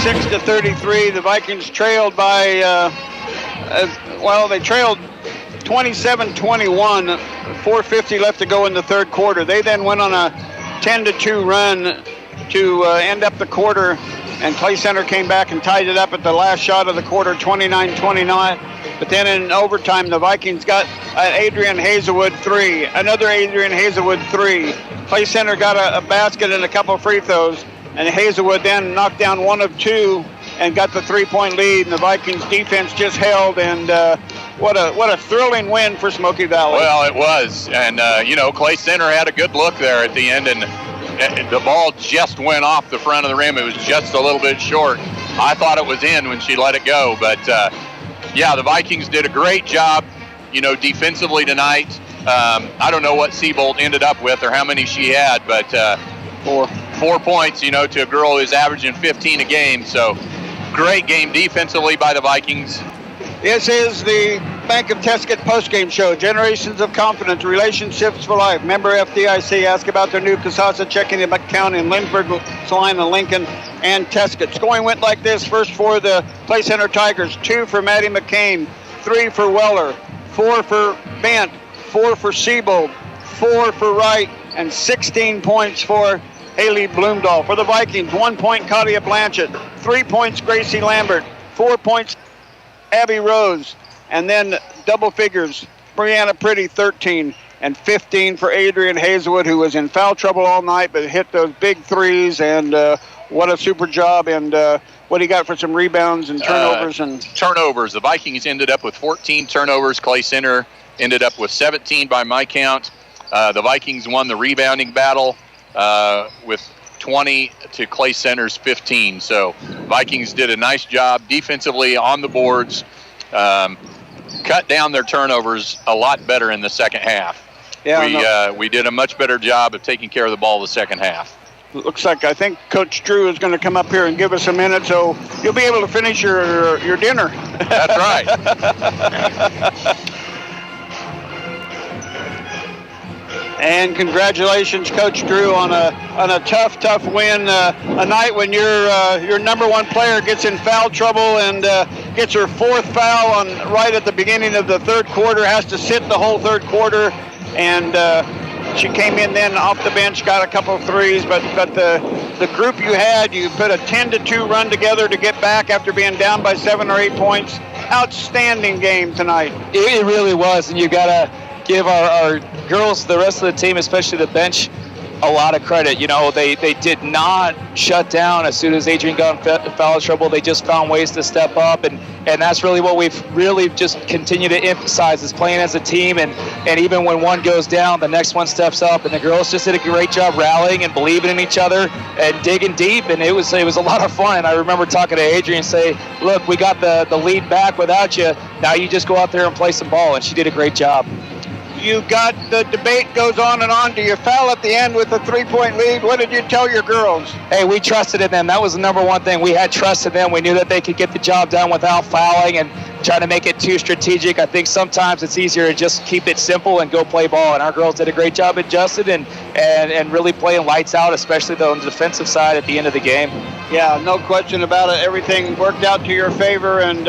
36-33. The Vikings trailed by, they trailed 27-21. 4:50 left to go in the third quarter. They then went on a 10-2 run to end up the quarter, and Clay Center came back and tied it up at the last shot of the quarter, 29-29. But then in overtime, the Vikings got an Adrian Hazelwood 3, another Adrian Hazelwood 3. Clay Center got a basket and a couple of free throws, and Hazelwood then knocked down one of two and got the 3-point lead, and the Vikings defense just held, and what a thrilling win for Smoky Valley. Well, it was, and Clay Center had a good look there at the end, and the ball just went off the front of the rim. It was just a little bit short. I thought it was in when she let it go, but the Vikings did a great job, defensively tonight. I don't know what Seabolt ended up with or how many she had, but 4 points, to a girl who's averaging 15 a game. So great game defensively by the Vikings. This is the Bank of Tesket postgame show. Generations of confidence, relationships for life. Member FDIC. Ask about their new Casasa checking account in Lindbergh, Salina, Lincoln, and Tesket. Scoring went like this. First for the Clay Center Tigers. 2 for Maddie McCain. 3 for Weller. 4 for Bent. 4 for Seabold. 4 for Wright. And 16 points for Haley Bloomdahl. For the Vikings, 1 point Claudia Blanchett. 3 points Gracie Lambert. 4 points Abby Rose, and then double figures, Brianna Pretty, 13, and 15 for Adrian Hazelwood, who was in foul trouble all night, but hit those big threes, and what a super job, and what he got for some rebounds and turnovers. Turnovers. The Vikings ended up with 14 turnovers. Clay Center ended up with 17 by my count. The Vikings won the rebounding battle with 20 to Clay Center's 15. So Vikings did a nice job defensively on the boards, cut down their turnovers a lot better in the second half. Yeah, we did a much better job of taking care of the ball the second half. Looks like I think Coach Drew is going to come up here and give us a minute, so you'll be able to finish your dinner. That's right. And congratulations, Coach Drew, on a tough win. A night when your number one player gets in foul trouble and gets her 4th foul right at the beginning of the third quarter, has to sit the whole third quarter, and she came in then off the bench, got a couple of threes, but the group you had, you put a 10-2 run together to get back after being down by 7 or 8 points. Outstanding game tonight. It really was, and you gotta give our girls, the rest of the team, especially the bench, a lot of credit. They did not shut down as soon as Adrian got in foul trouble. They just found ways to step up, and that's really what we've really just continued to emphasize, is playing as a team, and even when one goes down, the next one steps up, and the girls just did a great job rallying and believing in each other and digging deep, and it was a lot of fun. I remember talking to Adrian and say, look, we got the lead back without you. Now you just go out there and play some ball, and she did a great job. You got the debate goes on and on. Do you foul at the end with a 3-point lead? What did you tell your girls? Hey, we trusted in them. That was the number one thing. We had trust in them. We knew that they could get the job done without fouling and trying to make it too strategic. I think sometimes it's easier to just keep it simple and go play ball. And our girls did a great job adjusted and really playing lights out, especially on the defensive side at the end of the game. Yeah, no question about it. Everything worked out to your favor, and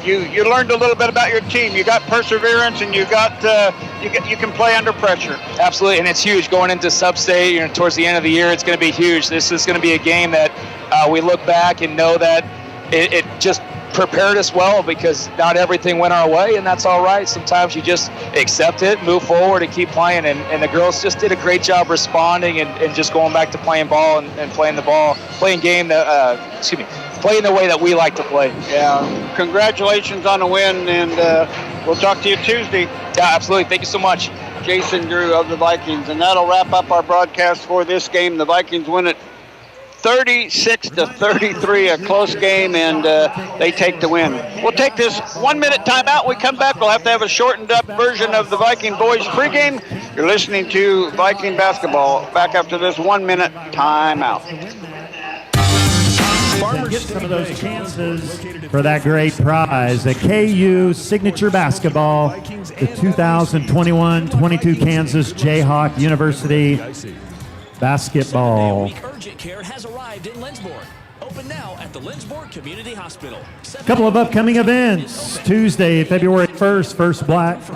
you learned a little bit about your team. You got perseverance, and you can play under pressure. Absolutely, and it's huge going into sub-state. Towards the end of the year, it's going to be huge. This is going to be a game that we look back and know that it just prepared us well, because not everything went our way, and that's all right. Sometimes you just accept it, move forward, and keep playing. And the girls just did a great job responding and just going back to playing ball and playing the ball, playing the way that we like to play. Yeah, congratulations on the win, and we'll talk to you Tuesday. Yeah, absolutely. Thank you so much. Jason Drew of the Vikings, and that'll wrap up our broadcast for this game. The Vikings win it 36-33, a close game, and they take the win. We'll take this 1-minute timeout. When we come back, we'll have to have a shortened up version of the Viking boys pregame. You're listening to Viking basketball. Back after this 1-minute timeout. Get some of those chances for that great prize, a KU Signature Basketball, the 2021-22 Kansas Jayhawk University Basketball. Urgent care has arrived in Lindsborg. Open now at the Lynchburg Community Hospital. A couple of upcoming events. Tuesday, February 1st, first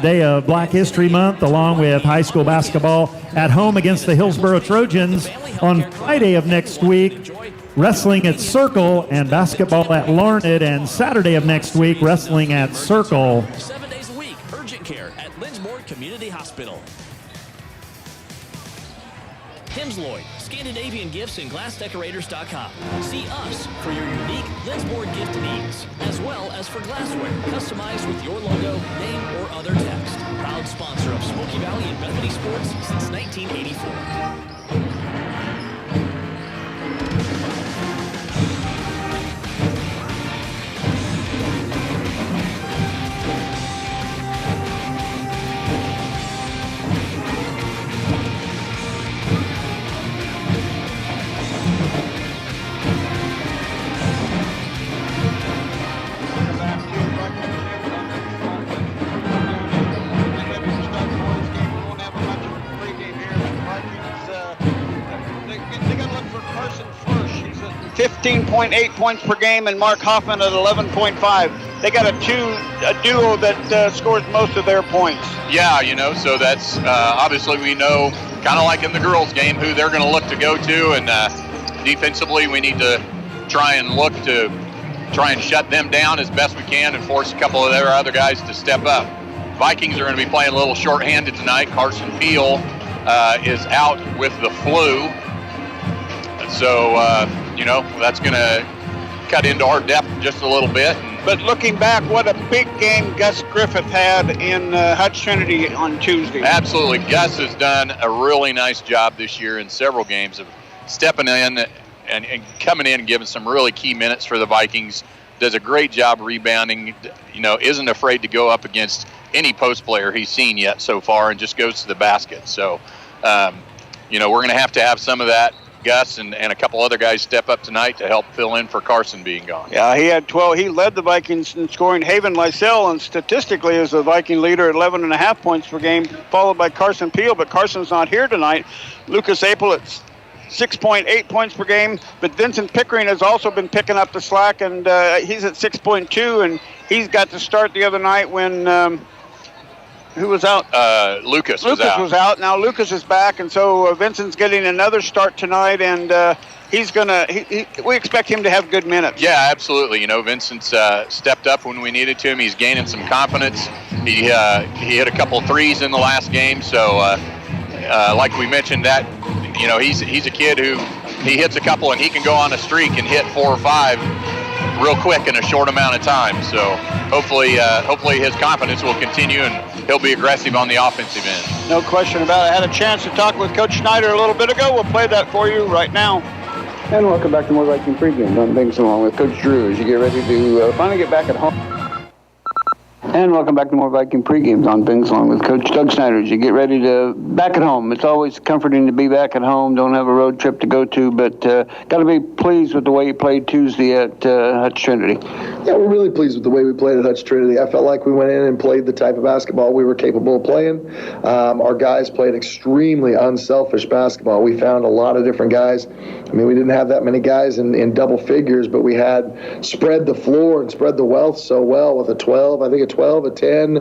day of Black History Month, along with high school basketball at home against the Hillsboro Trojans. On Friday of next week, wrestling at Circle and basketball at Larned. And Saturday of next week, wrestling at Circle. 7 days a week, urgent care at Lynchburg Community Hospital. Hemsloyd, Scandinavian Gifts and GlassDecorators.com. See us for your unique Lynchburg gift needs, as well as for glassware customized with your logo, name, or other text. Proud sponsor of Smoky Valley and Bethany Sports since 1984. They got to look for Carson Flush. He's at 15.8 points per game, and Mark Hoffman at 11.5. They got a duo that scores most of their points. Yeah, so that's obviously we know, kind of like in the girls' game, who they're going to look to go to, and defensively we need to try and shut them down as best we can and force a couple of their other guys to step up. Vikings are going to be playing a little shorthanded tonight. Carson Peel is out with the flu. So, that's going to cut into our depth just a little bit. But looking back, what a big game Gus Griffith had in Hutch Trinity on Tuesday. Absolutely. Gus has done a really nice job this year in several games of stepping in and coming in and giving some really key minutes for the Vikings. Does a great job rebounding, isn't afraid to go up against any post player he's seen yet so far and just goes to the basket. So, we're going to have some of that. Gus and a couple other guys step up tonight to help fill in for Carson being gone. Yeah, he had 12. He led the Vikings in scoring. Haven Lysell, and statistically is the Viking leader at 11.5 points per game, followed by Carson Peel, but Carson's not here tonight. Lucas Apel at 6.8 points per game, but Vincent Pickering has also been picking up the slack, and he's at 6.2, and he's got to start the other night when who was out? Lucas was out. Now Lucas is back, and so Vincent's getting another start tonight, and we expect him to have good minutes. Yeah, absolutely. Vincent's stepped up when we needed to him. He's gaining some confidence. He hit a couple threes in the last game, so like we mentioned that, he's a kid who he hits a couple and he can go on a streak and hit 4 or 5 real quick in a short amount of time. So hopefully his confidence will continue and he'll be aggressive on the offensive end. No question about it. I had a chance to talk with Coach Schneider a little bit ago. We'll play that for you right now. And welcome back to more Viking pregame. Done things along with Coach Drew as you get ready to finally get back at home. And welcome back to more Viking pregames on Things Along with Coach Doug Snyder as you get ready to back at home. It's always comforting to be back at home. Don't have a road trip to go to, but got to be pleased with the way you played Tuesday at Hutch Trinity. Yeah, we're really pleased with the way we played at Hutch Trinity. I felt like we went in and played the type of basketball we were capable of playing. Our guys played extremely unselfish basketball. We found a lot of different guys. I mean, we didn't have that many guys in double figures, but we had spread the floor and spread the wealth so well with a 12, I think a 12, a 10,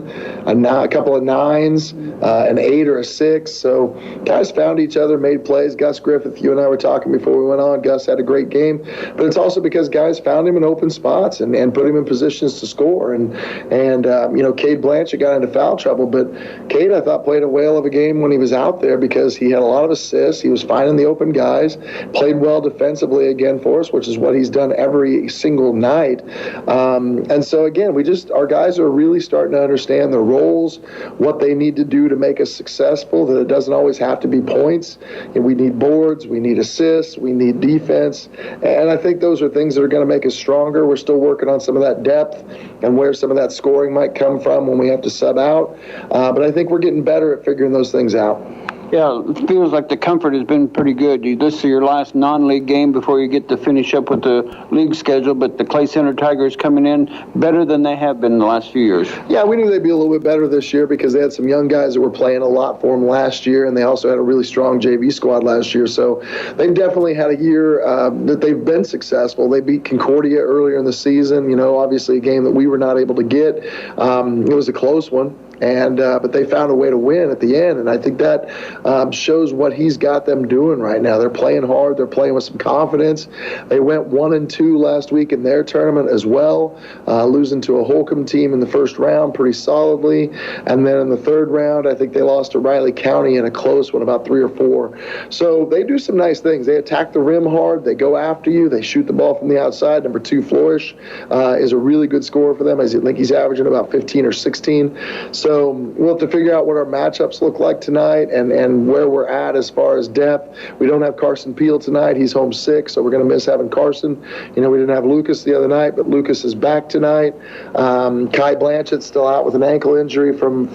a couple of 9s, an 8 or a 6. So guys found each other, made plays. Gus Griffith, you and I were talking before we went on. Gus had a great game, but it's also because guys found him in open spots and put him in positions to score. And Cade Blanchett got into foul trouble, but Cade, I thought, played a whale of a game when he was out there because he had a lot of assists. He was finding the open guys, played well defensively again for us, which is what he's done every single night. And so, again, our guys are really starting to understand their roles, what they need to do to make us successful, that it doesn't always have to be points. And we need boards, we need assists, we need defense. And I think those are things that are going to make us stronger. We're still working on some of that depth and where some of that scoring might come from when we have to sub out. But I think we're getting better at figuring those things out. Yeah, it feels like the comfort has been pretty good. This is your last non-league game before you get to finish up with the league schedule, but the Clay Center Tigers coming in better than they have been in the last few years. Yeah, we knew they'd be a little bit better this year because they had some young guys that were playing a lot for them last year, and they also had a really strong JV squad last year. So they've definitely had a year that they've been successful. They beat Concordia earlier in the season, obviously a game that we were not able to get. It was a close one. But they found a way to win at the end, and I think that shows what he's got them doing right now. They're playing hard. They're playing with some confidence. They went 1-2 last week in their tournament as well, losing to a Holcomb team in the first round pretty solidly, and then in the third round, I think they lost to Riley County in a close one, about 3 or 4. So they do some nice things. They attack the rim hard. They go after you. They shoot the ball from the outside. Number 2, Flourish, is a really good scorer for them. I think he's averaging about 15 or 16. So we'll have to figure out what our matchups look like tonight and where we're at as far as depth. We don't have Carson Peel tonight. He's home sick, so we're going to miss having Carson. We didn't have Lucas the other night, but Lucas is back tonight. Kai Blanchett's still out with an ankle injury from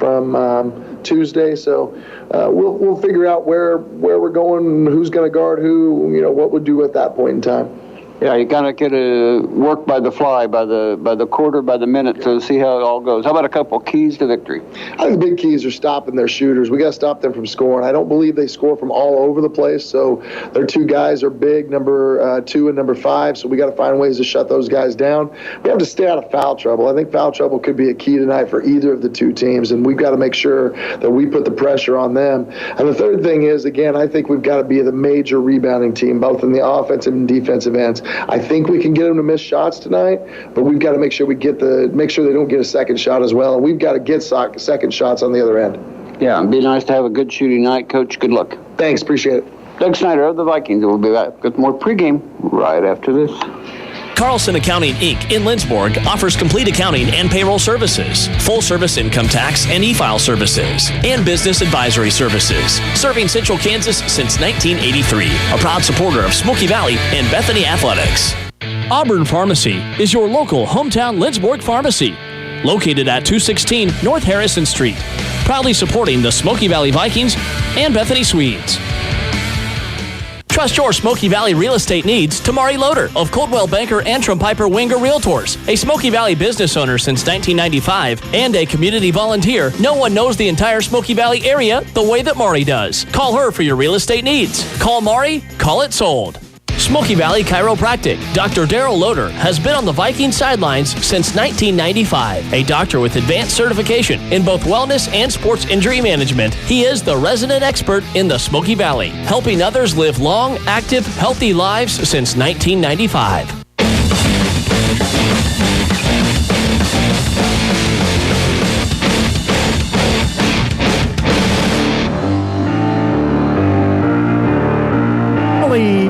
Tuesday, so we'll figure out where we're going, who's going to guard who, what we'll do at that point in time. Yeah, you gotta get a work by the fly, by the quarter, by the minute to see how it all goes. How about a couple keys to victory? I think the big keys are stopping their shooters. We got to stop them from scoring. I don't believe they score from all over the place. So their 2 guys are big, number 2 and number 5. So we got to find ways to shut those guys down. We have to stay out of foul trouble. I think foul trouble could be a key tonight for either of the 2 teams, and we've got to make sure that we put the pressure on them. And the third thing is, again, I think we've got to be the major rebounding team, both in the offensive and defensive ends. I think we can get them to miss shots tonight, but we've got to make sure make sure they don't get a second shot as well. And we've got to get second shots on the other end. Yeah, it'd be nice to have a good shooting night, Coach. Good luck. Thanks, appreciate it. Doug Snyder of the Vikings. We'll be back with more pregame right after this. Carlson Accounting, Inc. in Lindsborg offers complete accounting and payroll services, full-service income tax and e-file services, and business advisory services. Serving Central Kansas since 1983. A proud supporter of Smoky Valley and Bethany Athletics. Auburn Pharmacy is your local hometown Lindsborg pharmacy. Located at 216 North Harrison Street. Proudly supporting the Smoky Valley Vikings and Bethany Swedes. Trust your Smoky Valley real estate needs to Mari Loader of Coldwell Banker Antrim Piper Winger Realtors, a Smoky Valley business owner since 1995 and a community volunteer. No one knows the entire Smoky Valley area the way that Mari does. Call her for your real estate needs. Call Mari, call it sold. Smoky Valley Chiropractic. Dr. Daryl Loader has been on the Viking sidelines since 1995. A doctor with advanced certification in both wellness and sports injury management. He is the resident expert in the Smoky Valley, helping others live long, active, healthy lives since 1995.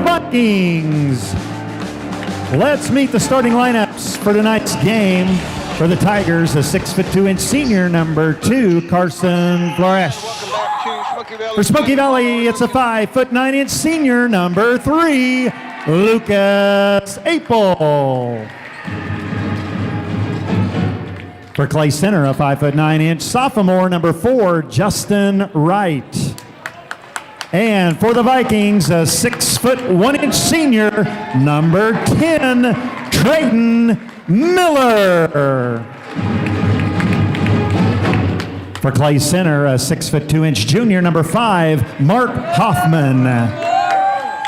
Vikings. Let's meet the starting lineups for tonight's game. For the Tigers, a 6'2" senior, number 2, Carson Flourish. For Smoky Valley, it's a 5'9" senior, number 3, Lucas Apel. For Clay Center, a 5'9" sophomore, number 4, Justin Wright. And for the Vikings, a 6'1" senior, number 10, Trayton Miller. For Clay Center, a 6'2" junior, number 5, Mark Hoffman.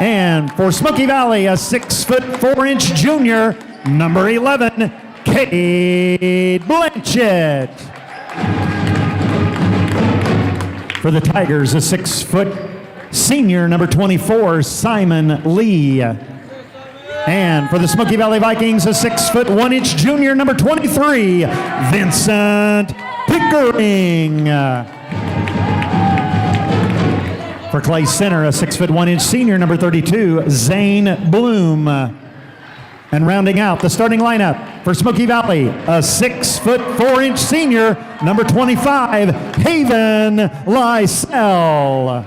And for Smoky Valley, a 6'4" junior, number 11, Cade Blanchett. For the Tigers, a 6' senior, number 24, Simon Lee. And for the Smoky Valley Vikings, a 6'1" junior, number 23, Vincent Pickering. For Clay Center, a 6'1" senior, number 32, Zane Bloom. And rounding out the starting lineup for Smoky Valley, a 6'4" senior, number 25, Haven Lysell.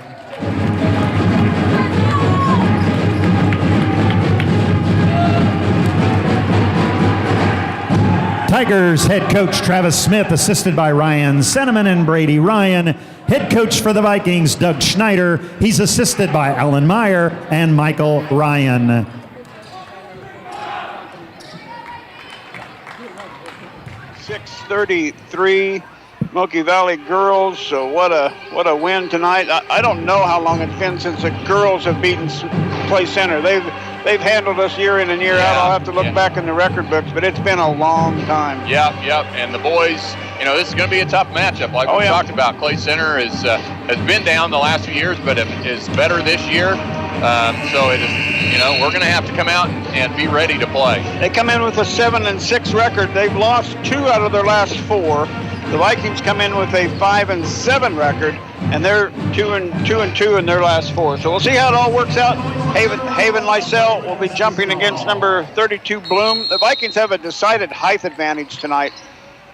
Tigers head coach Travis Smith, assisted by Ryan Senneman and Brady Ryan. Head coach for the Vikings, Doug Schneider. He's assisted by Alan Meyer and Michael Ryan. .633 Smoky Valley girls. So what a win tonight. I don't know how long it's been since the girls have beaten Clay Center. They've handled us year in and year out. I'll have to look back in the record books, but it's been a long time. Yep. And the boys, this is going to be a tough matchup. Like we talked about, Clay Center has been down the last few years, but is better this year. So it is, we're going to have to come out and be ready to play. They come in with a 7-6 record. They've lost 2 out of their last 4. The Vikings come in with a 5-7 record, and they're 2-2 in their last 4. So we'll see how it all works out. Haven Lysell will be jumping against number 32 Bloom. The Vikings have a decided height advantage tonight,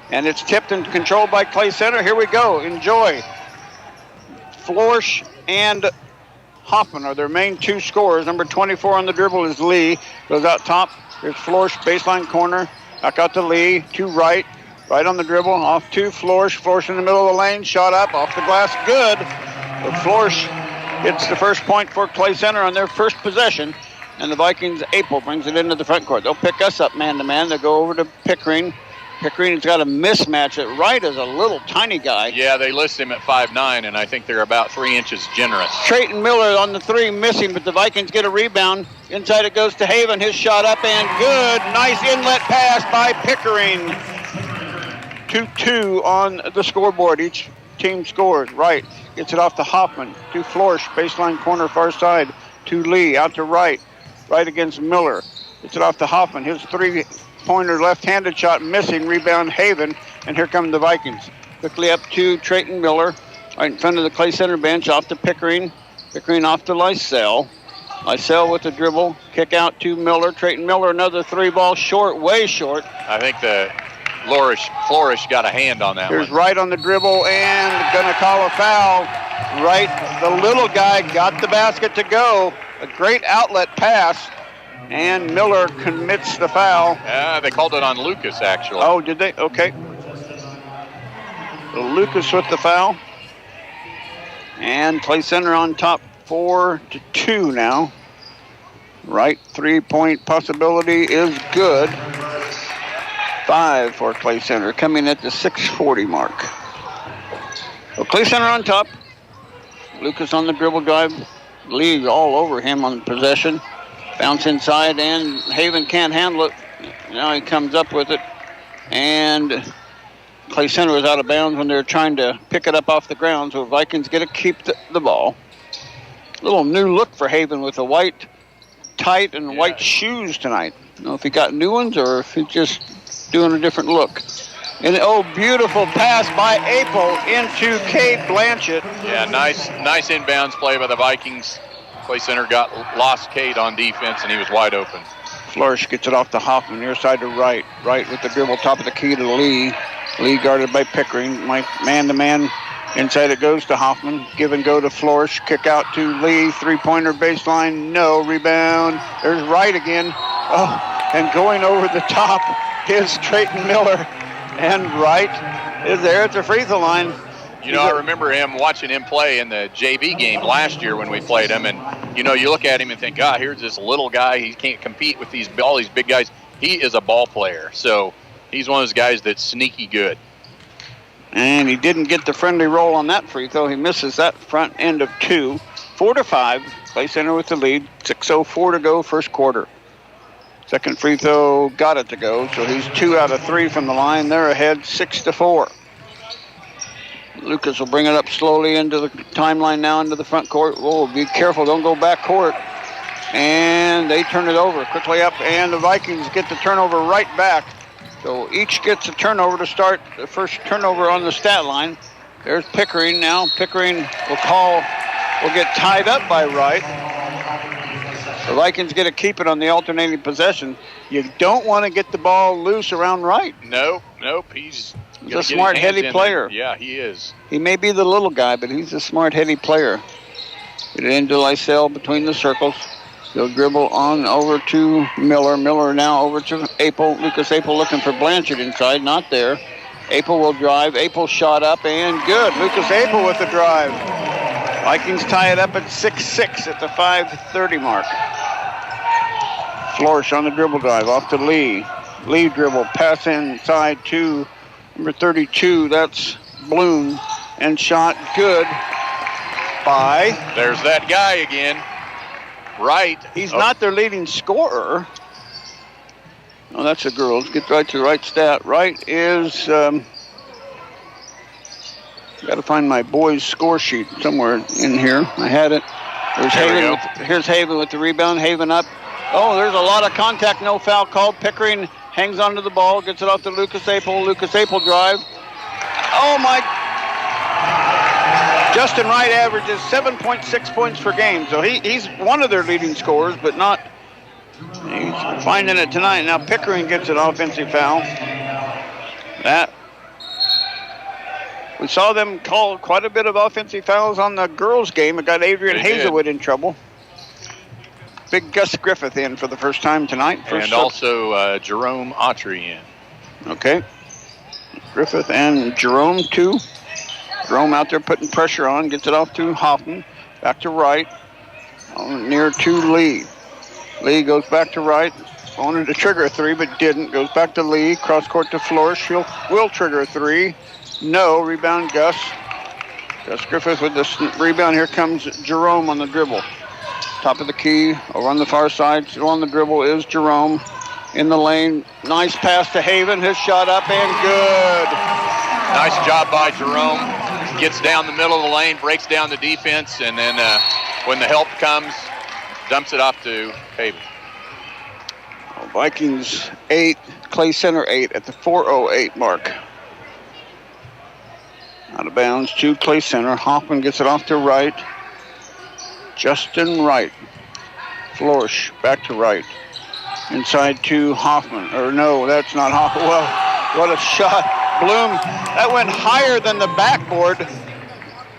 and it's tipped and controlled by Clay Center. Here we go. Enjoy. Florsch and Hoffman are their main 2 scorers. Number 24 on the dribble is Lee. Goes out top. Here's Florsch, baseline corner. Back out to Lee, to right. Right on the dribble, off to Florsch. Florsch in the middle of the lane, shot up, off the glass, good. But Florsch hits the first point for Clay Center on their first possession. And the Vikings, April brings it into the front court. They'll pick us up man-to-man. They'll go over to Pickering. Pickering has got a mismatch at right as a little tiny guy. Yeah, they list him at 5'9", and I think they're about 3 inches generous. Trayton Miller on the 3 missing, but the Vikings get a rebound. Inside it goes to Haven. His shot up and good. Nice inlet pass by Pickering. 2-2 on the scoreboard. Each team scores. Right. Gets it off to Hoffman. To Florsch. Baseline corner far side. To Lee. Out to right. Right against Miller. Gets it off to Hoffman. His 3-pointer left-handed shot missing. Rebound Haven. And here come the Vikings. Quickly up to Trayton Miller. Right in front of the Clay Center bench. Off to Pickering. Pickering off to Lysell. Lysell with the dribble. Kick out to Miller. Trayton Miller. Another 3-ball short. Way short. I think the Florish got a hand on that Here's one. Wright on the dribble and going to call a foul. Wright, the little guy, got the basket to go. A great outlet pass, and Miller commits the foul. Yeah, they called it on Lucas, actually. Oh, did they? Okay. So Lucas with the foul. And Clay Center on top 4-2 now. Wright, 3-point possibility is good. 5 for Clay Center, coming at the 6:40 mark. So Clay Center on top. Lucas on the dribble drive. Lee all over him on possession. Bounce inside, and Haven can't handle it. Now he comes up with it. And Clay Center was out of bounds when they were trying to pick it up off the ground, so Vikings get to keep the ball. Little new look for Haven with the white tight and white shoes tonight. I don't know if he got new ones or if he just doing a different look. And beautiful pass by April into Cade Blanchett. Yeah, nice inbounds play by the Vikings. Clay Center lost Cade on defense, and he was wide open. Flourish gets it off to Hoffman, near side to Wright. Wright with the dribble, top of the key to Lee. Lee guarded by Pickering. Man-to-man. Inside it goes to Hoffman. Give and go to Flourish. Kick out to Lee. 3-pointer baseline. No. Rebound. There's Wright again. Oh, and going over the top is Trayton Miller. And Wright is there at the free throw line. I remember watching him play in the JV game last year when we played him. And, you look at him and think, God, here's this little guy. He can't compete with all these big guys. He is a ball player. So he's one of those guys that's sneaky good. And he didn't get the friendly roll on that free throw. He misses that front end of 2. 4-5. Clay Center with the lead. 6:04 to go, first quarter. Second free throw got it to go, so he's 2 out of 3 from the line. They're ahead 6-4. Lucas will bring it up slowly into the timeline now into the front court. Whoa, be careful, don't go back court. And they turn it over quickly up, and the Vikings get the turnover right back. So each gets a turnover to start the first turnover on the stat line. There's Pickering now. Pickering will get tied up by Wright. The Vikings get to keep it on the alternating possession. You don't want to get the ball loose around Wright. Nope. He's a smart, heady player. Yeah, he is. He may be the little guy, but he's a smart, heady player. Get it into Lysell between the circles. They'll dribble on over to Miller. Miller now over to Apel. Lucas Apel looking for Blanchard inside. Not there. Apel will drive. Apel shot up and good. Lucas Apel with the drive. Vikings tie it up at 6-6 at the 5:30 mark. Flourish on the dribble drive. Off to Lee. Lee dribble. Pass inside to number 32. That's Bloom. And shot good by... There's that guy again. Right. He's not their leading scorer. Oh, that's the girls. Get right to the right stat. Right is... got to find my boys' score sheet somewhere in here. I had it. Here's Haven with the rebound. Haven up. Oh, there's a lot of contact. No foul called. Pickering hangs onto the ball. Gets it off to Lucas Apel. Lucas Apel drive. Oh, my... Justin Wright averages 7.6 points per game, so he's one of their leading scorers, but not. He's finding it tonight. Now Pickering gets an offensive foul. That we saw them call quite a bit of offensive fouls on the girls' game. It got Adrian Hazelwood in trouble. Big Gus Griffith in for the first time tonight. And also Jerome Autry in. Okay. Griffith and Jerome too. Jerome out there putting pressure on, gets it off to Hoffman, back to right, near to Lee. Lee goes back to right, wanted to trigger a three, but didn't. Goes back to Lee, cross court to Flourish. Will trigger a three. No, rebound Gus. Gus Griffith with the rebound. Here comes Jerome on the dribble. Top of the key, over on the far side. Still on the dribble is Jerome. In the lane, nice pass to Haven. His shot up and good. Nice job by Jerome. Gets down the middle of the lane, breaks down the defense, and then when the help comes, dumps it off to Haven. Vikings 8, Clay Center 8 at the 4:08 mark. Out of bounds to Clay Center. Hoffman gets it off to right. Justin Wright. Flourish back to right. Inside to Hoffman. Or no, that's not Hoffman. Well, what a shot. Bloom, that went higher than the backboard,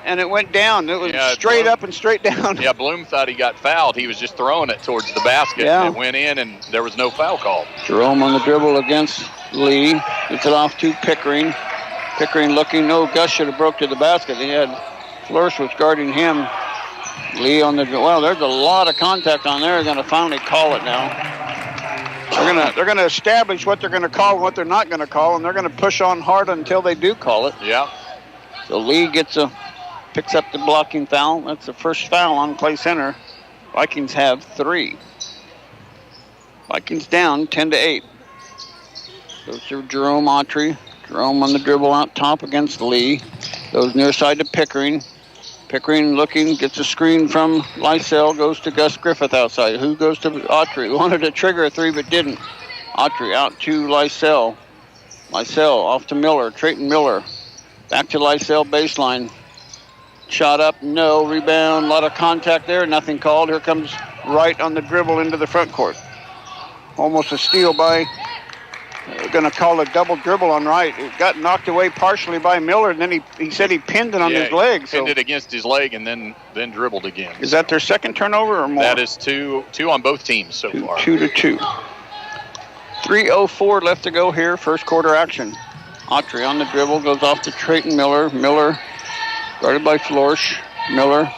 and it went down. It was straight up and straight down. Yeah, Bloom thought he got fouled. He was just throwing it towards the basket. Yeah. And it went in, and there was no foul called. Jerome on the dribble against Lee. Gets it off to Pickering. Pickering looking. No, Gus should have broke to the basket. He had Flourish was guarding him. Lee on the... Well, there's a lot of contact on there. They're going to finally call it now. They're gonna establish what they're gonna call and what they're not gonna call, and they're gonna push on hard until they do call it. Yeah. So Lee picks up the blocking foul. That's the first foul on Clay Center. Vikings have 3. Vikings down 10-8. Goes to Jerome Autry. Jerome on the dribble out top against Lee. Goes near side to Pickering. Pickering looking, gets a screen from Lysell, goes to Gus Griffith outside. Who goes to Autry? Wanted to trigger a three, but didn't. Autry out to Lysell. Lysell off to Miller, Trayton Miller. Back to Lysell baseline. Shot up, no. Rebound, a lot of contact there, nothing called. Here comes Wright on the dribble into the front court. Almost a steal by... going to call a double dribble on Wright. It got knocked away partially by Miller, and then he said he pinned it on his leg. Pinned it against his leg and then dribbled again. Is that their second turnover or more? That is two on both teams so far. 2-2. 3:04 left to go here, first quarter action. Autry on the dribble, goes off to Trayton Miller. Miller guarded by Flourish. Miller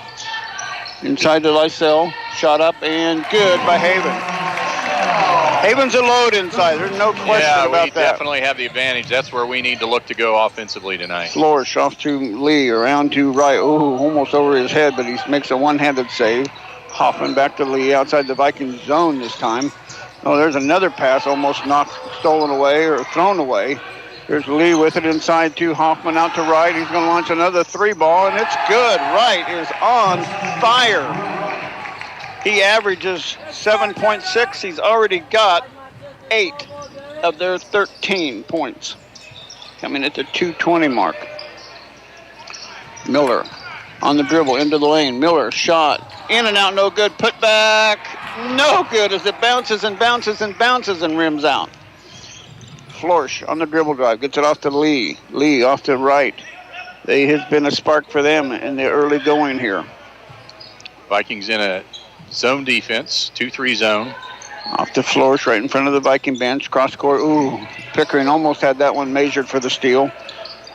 inside to Lysell. Shot up and good by Haven. Haven's a load inside. There's no question about that. Yeah, we definitely have the advantage. That's where we need to look to go offensively tonight. Flourish off to Lee, around to Wright. Oh, almost over his head, but he makes a one-handed save. Hoffman back to Lee outside the Vikings zone this time. Oh, there's another pass almost stolen away or thrown away. There's Lee with it inside to Hoffman out to Wright. He's going to launch another 3-ball, and it's good. Wright is on fire. He averages 7.6. He's already got 8 of their 13 points. Coming at the 2:20 mark. Miller on the dribble into the lane. Miller shot. In and out, no good. Put back. No good as it bounces and bounces and bounces and rims out. Flourish on the dribble drive. Gets it off to Lee. Lee off to Wright. They has been a spark for them in the early going here. Vikings in a Zone defense, 2-3 zone. Off the floors, right in front of the Viking bench. Cross court. Ooh, Pickering almost had that one measured for the steal.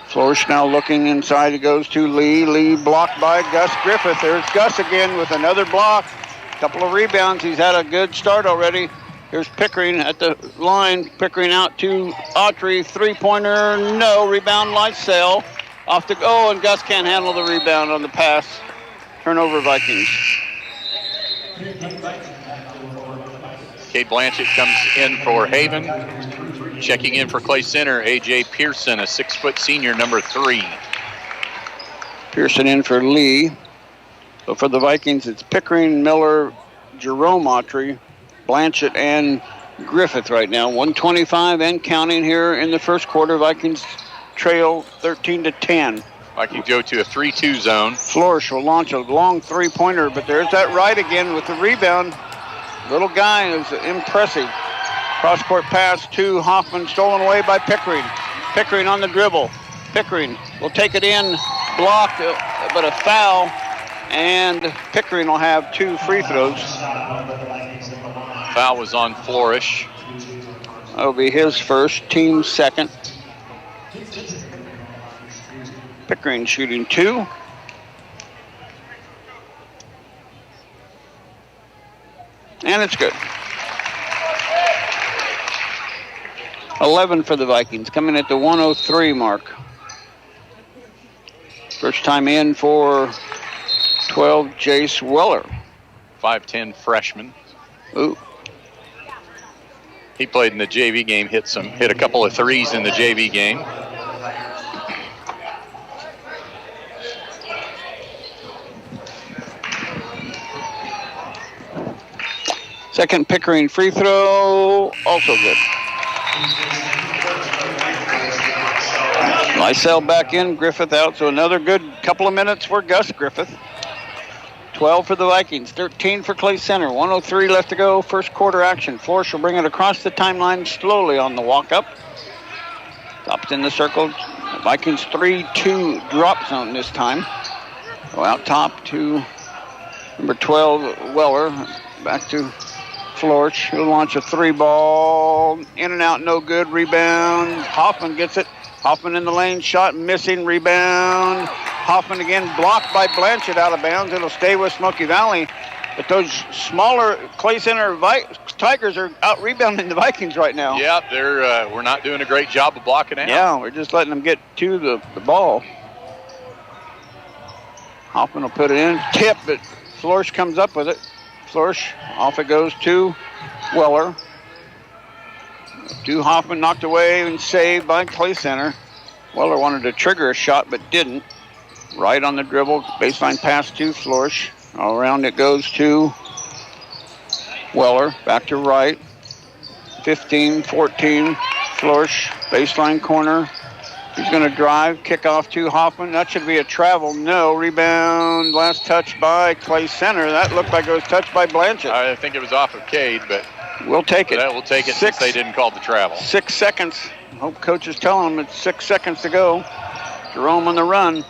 Flourish now looking inside. It goes to Lee. Lee blocked by Gus Griffith. There's Gus again with another block. Couple of rebounds. He's had a good start already. Here's Pickering at the line. Pickering out to Autry. Three-pointer. No. Rebound Lysell. Off the go, and Gus can't handle the rebound on the pass. Turnover Vikings. Kate Blanchett comes in for Haven. Checking in for Clay Center, A.J. Pearson, a 6-foot senior, number 3. Pearson in for Lee. So for the Vikings, it's Pickering, Miller, Jerome Autry, Blanchett, and Griffith right now. 125 and counting here in the first quarter. Vikings trail 13-10. Vikings go to a 3-2 zone. Flourish will launch a long three-pointer, but there's that right again with the rebound. Little guy is impressive. Cross-court pass to Hoffman, stolen away by Pickering. Pickering on the dribble. Pickering will take it in, blocked, but a foul, and Pickering will have 2 free throws. Foul was on Flourish. That'll be his first, team second. Pickering shooting 2. And it's good. 11 for the Vikings, coming at the 103 mark. First time in for 12, Jace Weller. 5'10" freshman. Ooh. He played in the JV game, hit a couple of threes in the JV game. Second Pickering free throw, also good. Lysell back in, Griffith out, so another good couple of minutes for Gus Griffith. 12 for the Vikings, 13 for Clay Center, 103 left to go, first quarter action. Flourish will bring it across the timeline slowly on the walk-up. Stopped in the circle, Vikings 3-2 drop zone this time. Go out top to number 12, Weller, back to Flourish. He'll launch a 3-ball, in and out, no good, rebound. Hoffman gets it. Hoffman in the lane, shot missing, rebound. Hoffman again blocked by Blanchett out of bounds. It'll stay with Smoky Valley. But those smaller Clay Center Tigers are out-rebounding the Vikings right now. Yeah, we're not doing a great job of blocking out. Yeah, we're just letting them get to the ball. Hoffman will put it in. Tip, but Flourish comes up with it. Flourish, off it goes to Weller. To Hoffman, knocked away and saved by Clay Center. Weller wanted to trigger a shot, but didn't. Right on the dribble, baseline pass to Flourish. All around it goes to Weller, back to right. 15-14, Flourish, baseline corner. He's going to drive, kick off to Hoffman. That should be a travel. No, rebound, last touch by Clay Center. That looked like it was touched by Blanchett. I think it was off of Cade, but we'll take it. We'll take it since they didn't call the travel. 6 seconds. Hope coach is telling them it's 6 seconds to go. Jerome on the run.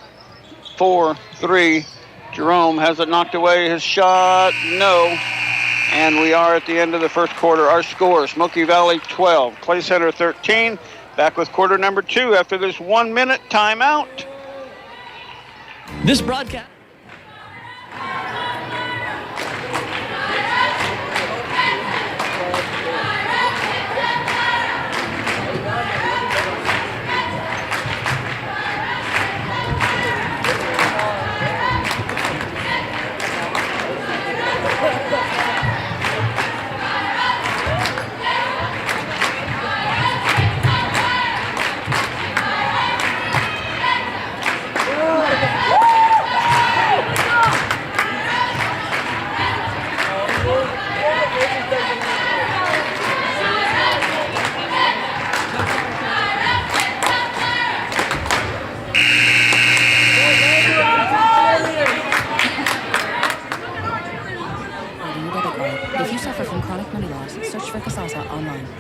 4-3. Jerome has it knocked away. His shot, no. And we are at the end of the first quarter. Our score, Smoky Valley 12, Clay Center 13. Back with quarter number 2 after this 1 minute timeout. This broadcast.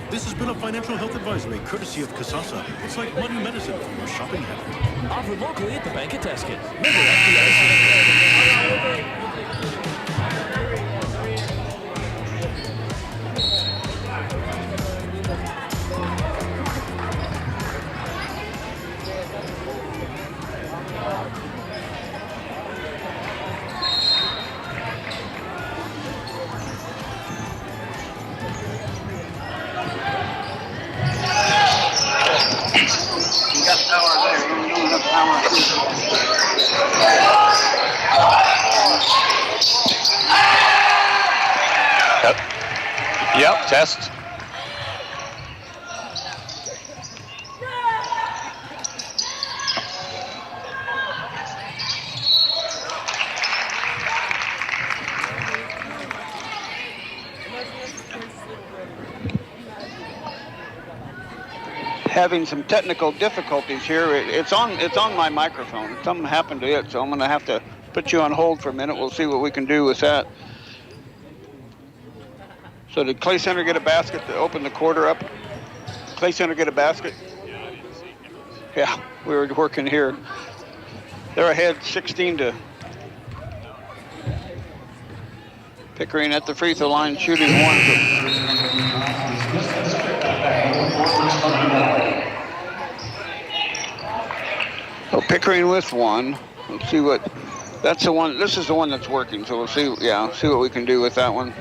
This has been a financial health advisory courtesy of Kasasa. It's like money medicine for your shopping habit. Offered locally at the Bank of Tuscan. Member FDIC. Yep, test. Having some technical difficulties here. It's on my microphone. Something happened to it, so I'm going to have to put you on hold for a minute. We'll see what we can do with that. So did Clay Center get a basket to open the quarter up? Clay Center get a basket? Yeah, we were working here. They're ahead 16 to Pickering at the free throw line, shooting one. So Pickering with one. Let's see what, that's the one, this is the one that's working. So we'll see, see what we can do with that one.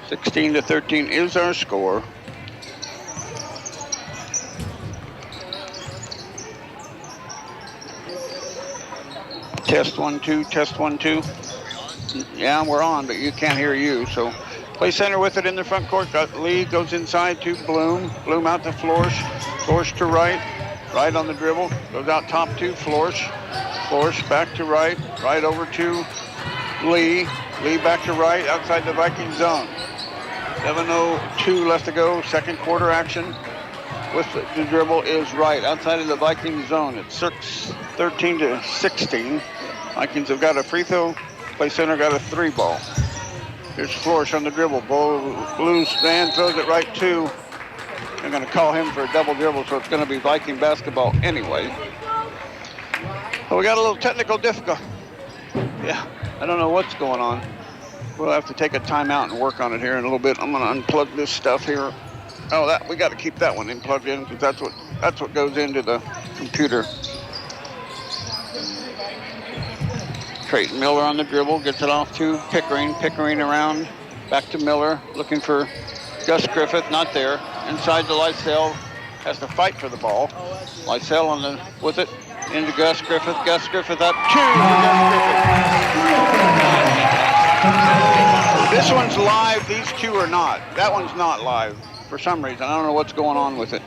16 to 13 is our score. Test 1, 2, test 1, 2. Yeah, we're on, but you can't hear you. So Clay Center with it in the front court. Got Lee, goes inside to Bloom. Bloom out to Flores. Flores to right. Right on the dribble. Goes out top to Flores. Flores back to right. Right over to Lee. Lee back to right outside the Viking zone. 7:02 left to go. Second quarter action. With the dribble is right outside of the Viking zone. It's 13 to 16. Vikings have got a free throw. Clay Center got a 3 ball. Here's Flores on the dribble. Blue man throws it right to. They're going to call him for a double dribble, so it's going to be Viking basketball anyway. But we got a little technical difficulty. Yeah, I don't know what's going on. We'll have to take a timeout and work on it here in a little bit. I'm going to unplug this stuff here. Oh, that we got to keep that one plugged in because that's what goes into the computer. Trayton Miller on the dribble, gets it off to Pickering. Pickering around, back to Miller, looking for Gus Griffith, not there. Inside to Lysell, has to fight for the ball. Lysell with it, into Gus Griffith. Gus Griffith up 2 for Gus Griffith. This one's live, these two are not. That one's not live for some reason. I don't know what's going on with it.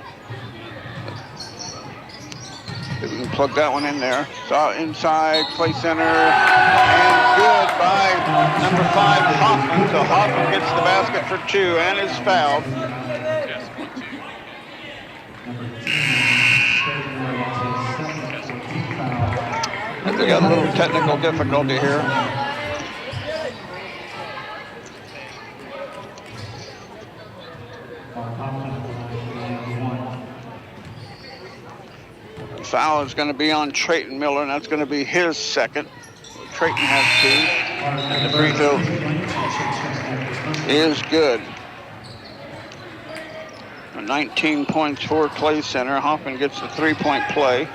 If we can plug that one in there. So inside, Clay Center, and good by number 5, Hoffman. So Hoffman gets the basket for 2 and is fouled. And we got a little technical difficulty here. Foul is going to be on Trayton Miller, and that's going to be his second. Trayton has 2, and the free throw is good. 19 points for Clay Center. Hoffman gets the 3-point play.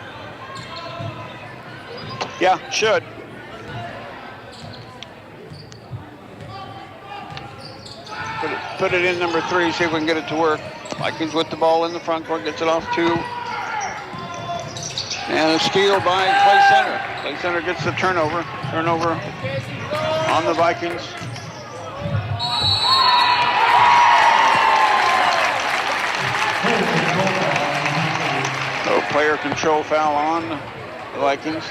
Yeah, should. Put it in number 3, see if we can get it to work. Vikings with the ball in the front court, gets it off to. And a steal by Clay Center. Clay Center gets the turnover. Turnover on the Vikings. So player control foul on the Vikings.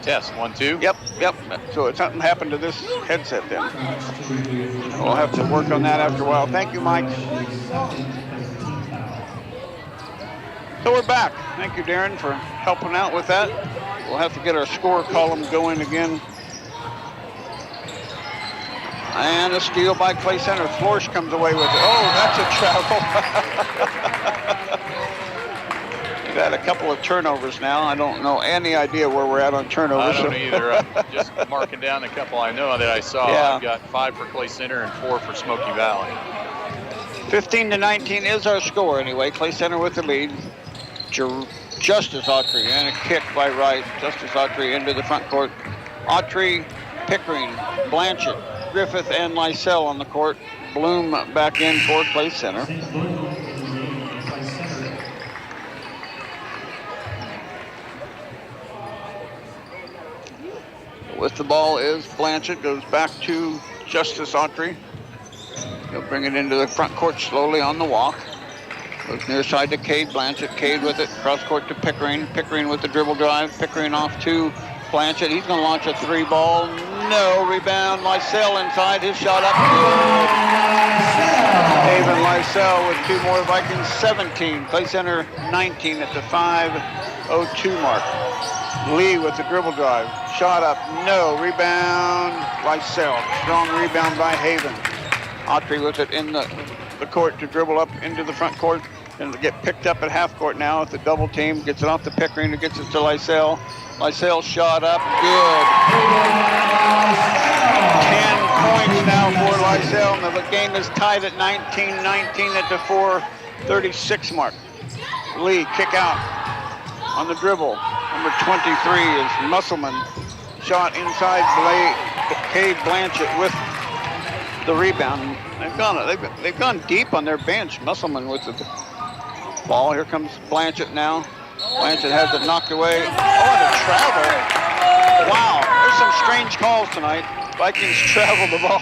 Test 1, 2. Yep. So something happened to this headset then. We'll have to work on that after a while. Thank you, Mike. So we're back. Thank you, Darren, for helping out with that. We'll have to get our score column going again. And a steal by Clay Center. Flores comes away with it. Oh, that's a travel. We've had a couple of turnovers now. I don't know any idea where we're at on turnovers. I don't either. I'm just marking down a couple I know that I saw. Yeah. I've got 5 for Clay Center and 4 for Smoky Valley. 15 to 19 is our score anyway. Clay Center with the lead. Justice Autry and a kick by Wright. Justice Autry into the front court. Autry, Pickering, Blanchett, Griffith, and Lysell on the court. Bloom back in for Clay Center. With with the ball is Blanchett. Goes back to Justice Autry. He'll bring it into the front court slowly on the walk. Goes near side to Cade Blanchett. Cade with it. Cross court to Pickering. Pickering with the dribble drive. Pickering off to Blanchett. He's going to launch a 3-ball. No. Rebound. Lysell inside. His shot up. Haven Lysell with 2 more. Vikings 17. Clay Center 19 at the 5:02 mark. Lee with the dribble drive. Shot up. No. Rebound. Lysell. Strong rebound by Haven. Autry with it in the court to dribble up into the front court and get picked up at half court now with the double team. Gets it off to Pickering, who gets it to Lysell. Lysell shot up, good. 10 points now for Lysell, and the game is tied at 19-19 at the 4:36 mark. Lee kick out on the dribble. Number 23 is Musselman. Shot inside Cade Blanchett with the rebound. They've gone deep on their bench. Musselman with the ball. Here comes Blanchett now. Blanchett has it knocked away. Oh, and a travel. Wow, there's some strange calls tonight. Vikings travel the ball.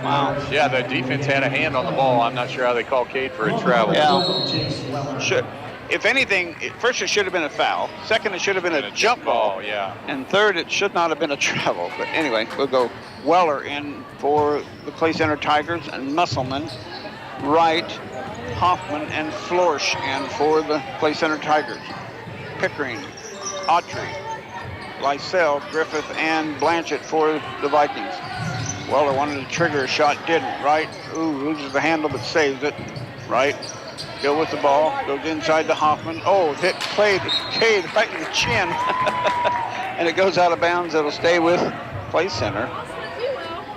Wow. Yeah, the defense had a hand on the ball. I'm not sure how they call Cade for a travel. Yeah. If anything, first it should have been a foul. Second, it should have been a jump ball. Yeah. And third, it should not have been a travel. But anyway, we'll go Weller in for the Clay Center Tigers and Musselman, Wright, Hoffman, and Florsch in for the Clay Center Tigers. Pickering, Autry, Lysell, Griffith, and Blanchett for the Vikings. Weller wanted to trigger a shot, didn't. Wright, loses the handle but saves it. Wright. Go with the ball, goes inside to Hoffman. Oh, hit Cade right in the chin. And it goes out of bounds. It'll stay with Clay Center.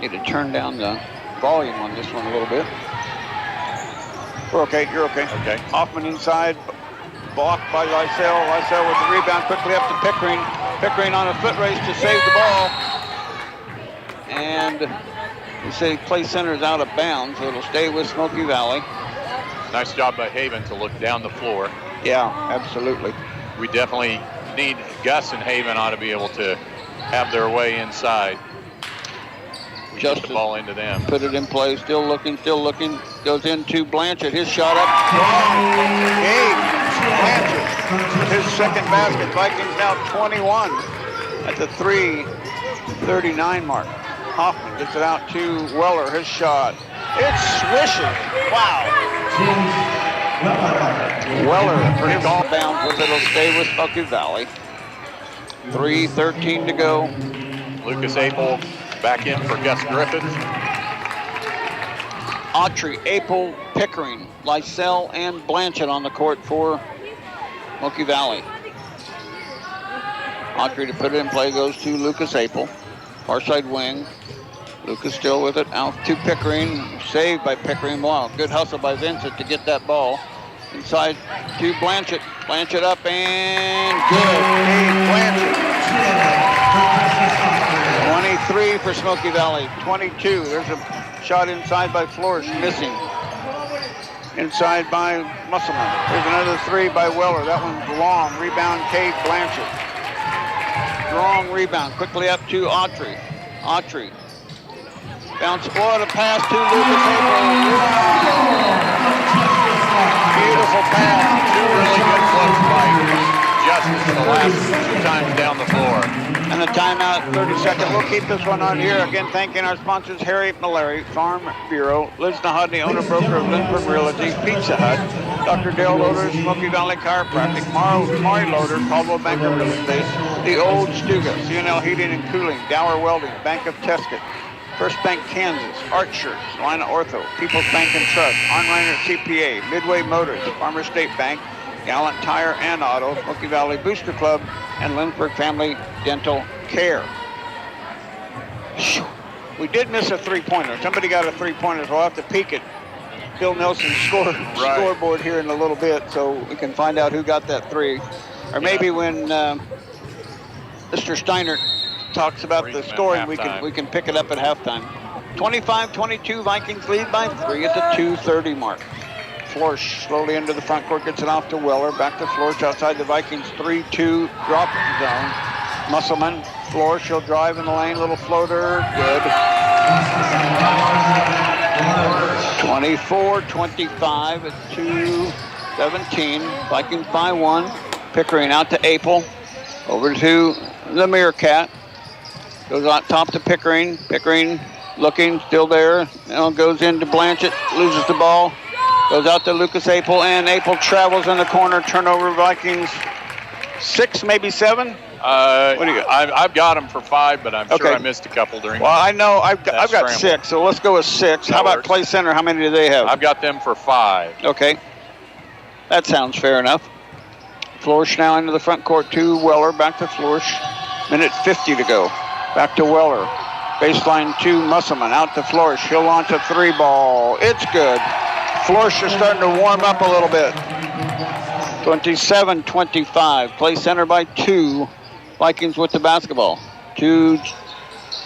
Need to turn down the volume on this one a little bit. We're okay, you're okay. Okay. Hoffman inside, blocked by Lysell. Lysell with the rebound quickly up to Pickering. Pickering on a foot race to save the ball. And you say Clay Center is out of bounds, so it'll stay with Smoky Valley. Nice job by Haven to look down the floor. Yeah, absolutely. We definitely need Gus and Haven ought to be able to have their way inside. We get the ball into them. Put it in play, still looking. Goes into Blanchett, his shot up. Blanchett, his second basket. Vikings now 21 at the 3:39 mark. Hoffman gets it out to Weller, his shot. It swishes, wow. Weller, pretty ball bounds with it. It'll stay with Smoky Valley. 3:13 to go. Lucas Apel back in for Gus Griffith. Autry, Apel, Pickering, Lysell, and Blanchett on the court for Smoky Valley. Autry to put it in play goes to Lucas Apel. Far side wing. Lucas still with it, out to Pickering, saved by Pickering. Wow, good hustle by Vincent to get that ball. Inside to Blanchett. Blanchett up and good. Blanchett. 23 for Smoky Valley, 22. There's a shot inside by Florsch, missing. Inside by Musselman. There's another 3 by Weller. That one's long. Rebound, Cade Blanchett. Strong rebound. Quickly up to Autry. Autry. Bounce, what a pass to Lucas Apel. Beautiful pass. 2 really good looks by Justice the last 2 times down the floor. And a timeout, 30 seconds. We'll keep this one on here. Again, thanking our sponsors, Harry Malary, Farm Bureau, Liz Nahodney, owner-broker of Lindbergh Realty, Pizza Hut, Dr. Dale Loader, Smoky Valley Chiropractic, Mari Loader, Caldwell Banker Real Estate, The Old Stuga, CNL Heating and Cooling, Dower Welding, Bank of Tesket, First Bank Kansas, Art Shirts, Lina Ortho, People's Bank and Trust, Onreiner CPA, Midway Motors, Farmer State Bank, Gallant Tire and Auto, Smoky Valley Booster Club, and Lindbergh Family Dental Care. We did miss a 3-pointer. Somebody got a 3-pointer, so we'll have to peek at Bill Nelson's scoreboard here in a little bit so we can find out who got that 3. Or maybe when Mr. Steiner talks about the scoring, we can pick it up at halftime. 25-22, Vikings lead by 3 at the 2:30 mark. Florsch slowly into the front court, gets it off to Weller, back to Florsch outside the Vikings 3-2 drop zone. Musselman, Floor, she'll drive in the lane, little floater, good. 24-25 at 2:17. Vikings by 1. Pickering out to Apel. Over to the Meerkat. Goes on top to Pickering. Pickering looking, still there. Now goes into Blanchett, loses the ball. Goes out to Lucas Apel, and Apel travels in the corner. Turnover, Vikings 6, maybe 7. What do you got? I've got them for 5, but I'm sure Okay. I missed a couple during. Well, I know I've got scramble. 6, so let's go with 6. How about works. Clay Center? How many do they have? I've got them for 5. Okay. That sounds fair enough. Florsch now into the front court to Weller. Back to Florsch. Minute 50 to go. Back to Weller. Baseline to Musselman. Out to Florsch. He'll launch a 3 ball. It's good. Florsch is starting to warm up a little bit. 27-25. Clay Center by 2. Vikings with the basketball. To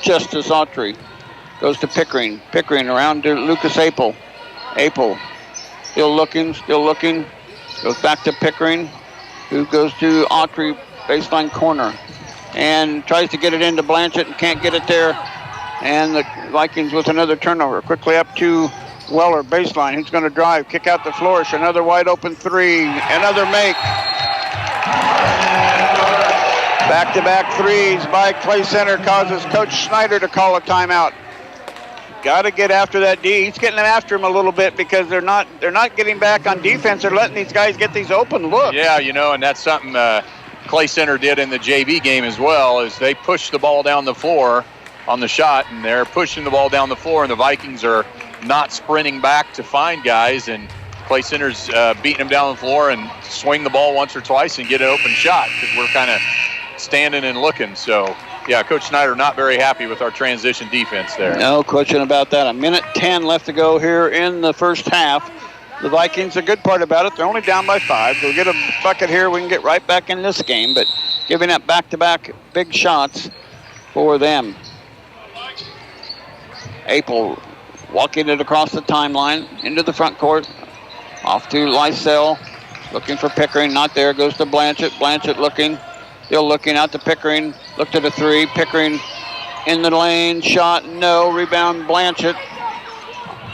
Justice Autry. Goes to Pickering. Pickering around to Lucas Apel. Apel. Still looking. Goes back to Pickering. Who goes to Autry. Baseline corner. And tries to get it into Blanchett and can't get it there. And the Vikings with another turnover. Quickly up to Weller, baseline. He's going to drive, kick out the Flourish. Another wide open 3. Another make. Back-to-back 3s by Clay Center causes Coach Schneider to call a timeout. Got to get after that D. He's getting after him a little bit because they're not getting back on defense. They're letting these guys get these open looks. Yeah, and that's something Clay Center did in the JV game as well, is they pushed the ball down the floor on the shot, and they're pushing the ball down the floor, and the Vikings are not sprinting back to find guys, and Clay Center's beating them down the floor and swing the ball once or twice and get an open shot because we're kind of standing and looking. So, yeah, Coach Schneider not very happy with our transition defense there. No question about that. A minute 10 left to go here in the first half. The Vikings, the good part about it, they're only down by 5. They'll get a bucket here. We can get right back in this game, but giving up back-to-back big shots for them. Apel walking it across the timeline into the front court. Off to Lysell. Looking for Pickering. Not there. Goes to Blanchett. Blanchett looking. Still looking out to Pickering. Looked at a 3. Pickering in the lane. Shot. No. Rebound Blanchett.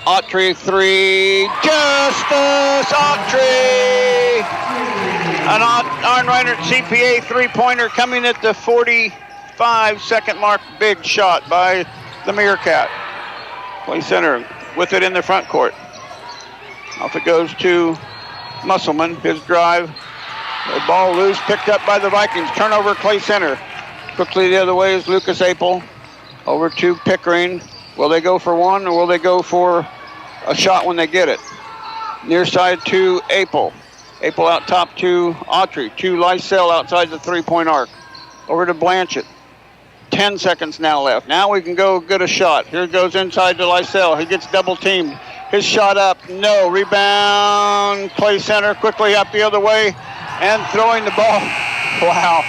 Autry 3. Justice Autry. An Arnreiner CPA 3-pointer coming at the 45-second mark. Big shot by the Meerkat. Clay Center with it in the front court. Off it goes to Musselman. His drive. The ball loose, picked up by the Vikings. Turnover, Clay Center. Quickly the other way is Lucas Apel. Over to Pickering. Will they go for 1 or will they go for a shot when they get it? Near side to Apel. Apel out top to Autry. To Lysell outside the 3-point arc. Over to Blanchett. 10 seconds now left. Now we can go get a shot. Here it goes inside to Lysell. He gets double teamed. His shot up. No. Rebound. Clay Center quickly up the other way and throwing the ball. Wow.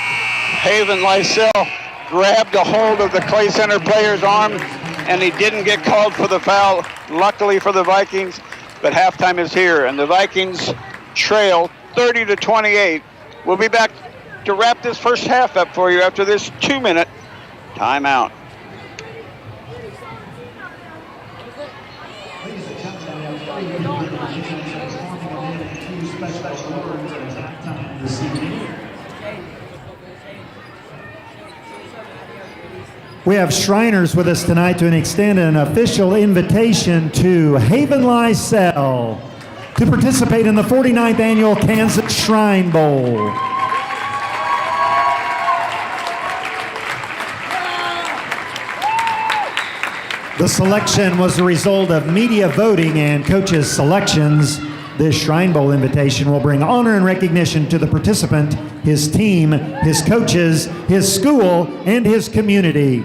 Haven Lysell grabbed a hold of the Clay Center player's arm and he didn't get called for the foul. Luckily for the Vikings, but halftime is here and the Vikings trail 30-28. We'll be back to wrap this first half up for you after this 2-minute timeout. We have Shriners with us tonight to extend an official invitation to Haven Lysell to participate in the 49th Annual Kansas Shrine Bowl. The selection was the result of media voting and coaches' selections. This Shrine Bowl invitation will bring honor and recognition to the participant, his team, his coaches, his school, and his community.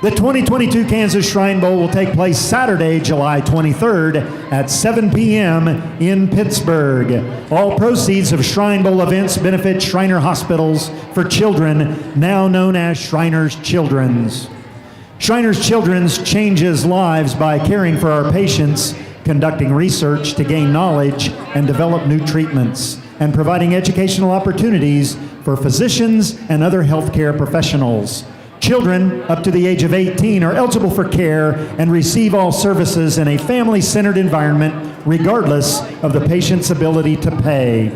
The 2022 Kansas Shrine Bowl will take place Saturday, July 23rd at 7 p.m. in Pittsburgh. All proceeds of Shrine Bowl events benefit Shriner Hospitals for Children, now known as Shriners Children's. Shriners Children's changes lives by caring for our patients, conducting research to gain knowledge and develop new treatments, and providing educational opportunities for physicians and other healthcare professionals. Children up to the age of 18 are eligible for care and receive all services in a family-centered environment, regardless of the patient's ability to pay.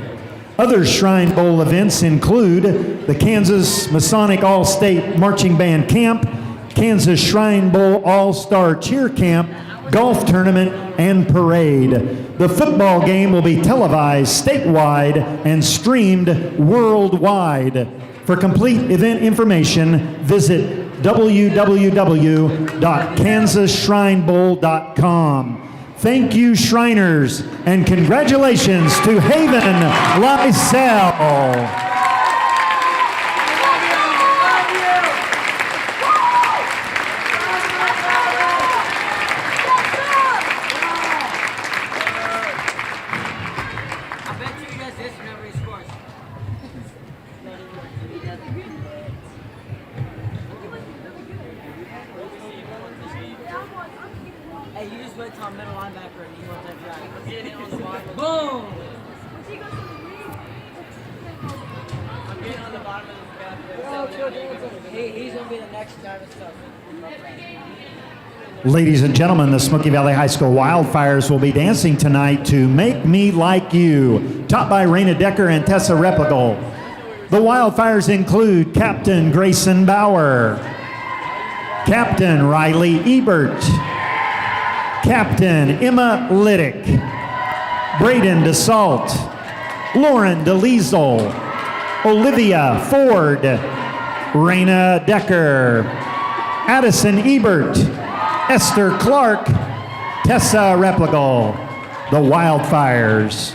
Other Shrine Bowl events include the Kansas Masonic All-State Marching Band Camp, Kansas Shrine Bowl All-Star Cheer Camp, golf tournament, and parade. The football game will be televised statewide and streamed worldwide. For complete event information, visit www.kansasshrinebowl.com. Thank you, Shriners, and congratulations to Haven Lysell. Ladies and gentlemen, the Smoky Valley High School Wildfires will be dancing tonight to Make Me Like You, taught by Raina Decker and Tessa Repligal. The Wildfires include Captain Grayson Bauer, Captain Riley Ebert, Captain Emma Liddick, Braden DeSalt, Lauren DeLiesel, Olivia Ford, Raina Decker, Addison Ebert, Esther Clark, Tessa Repligal. The Wildfires.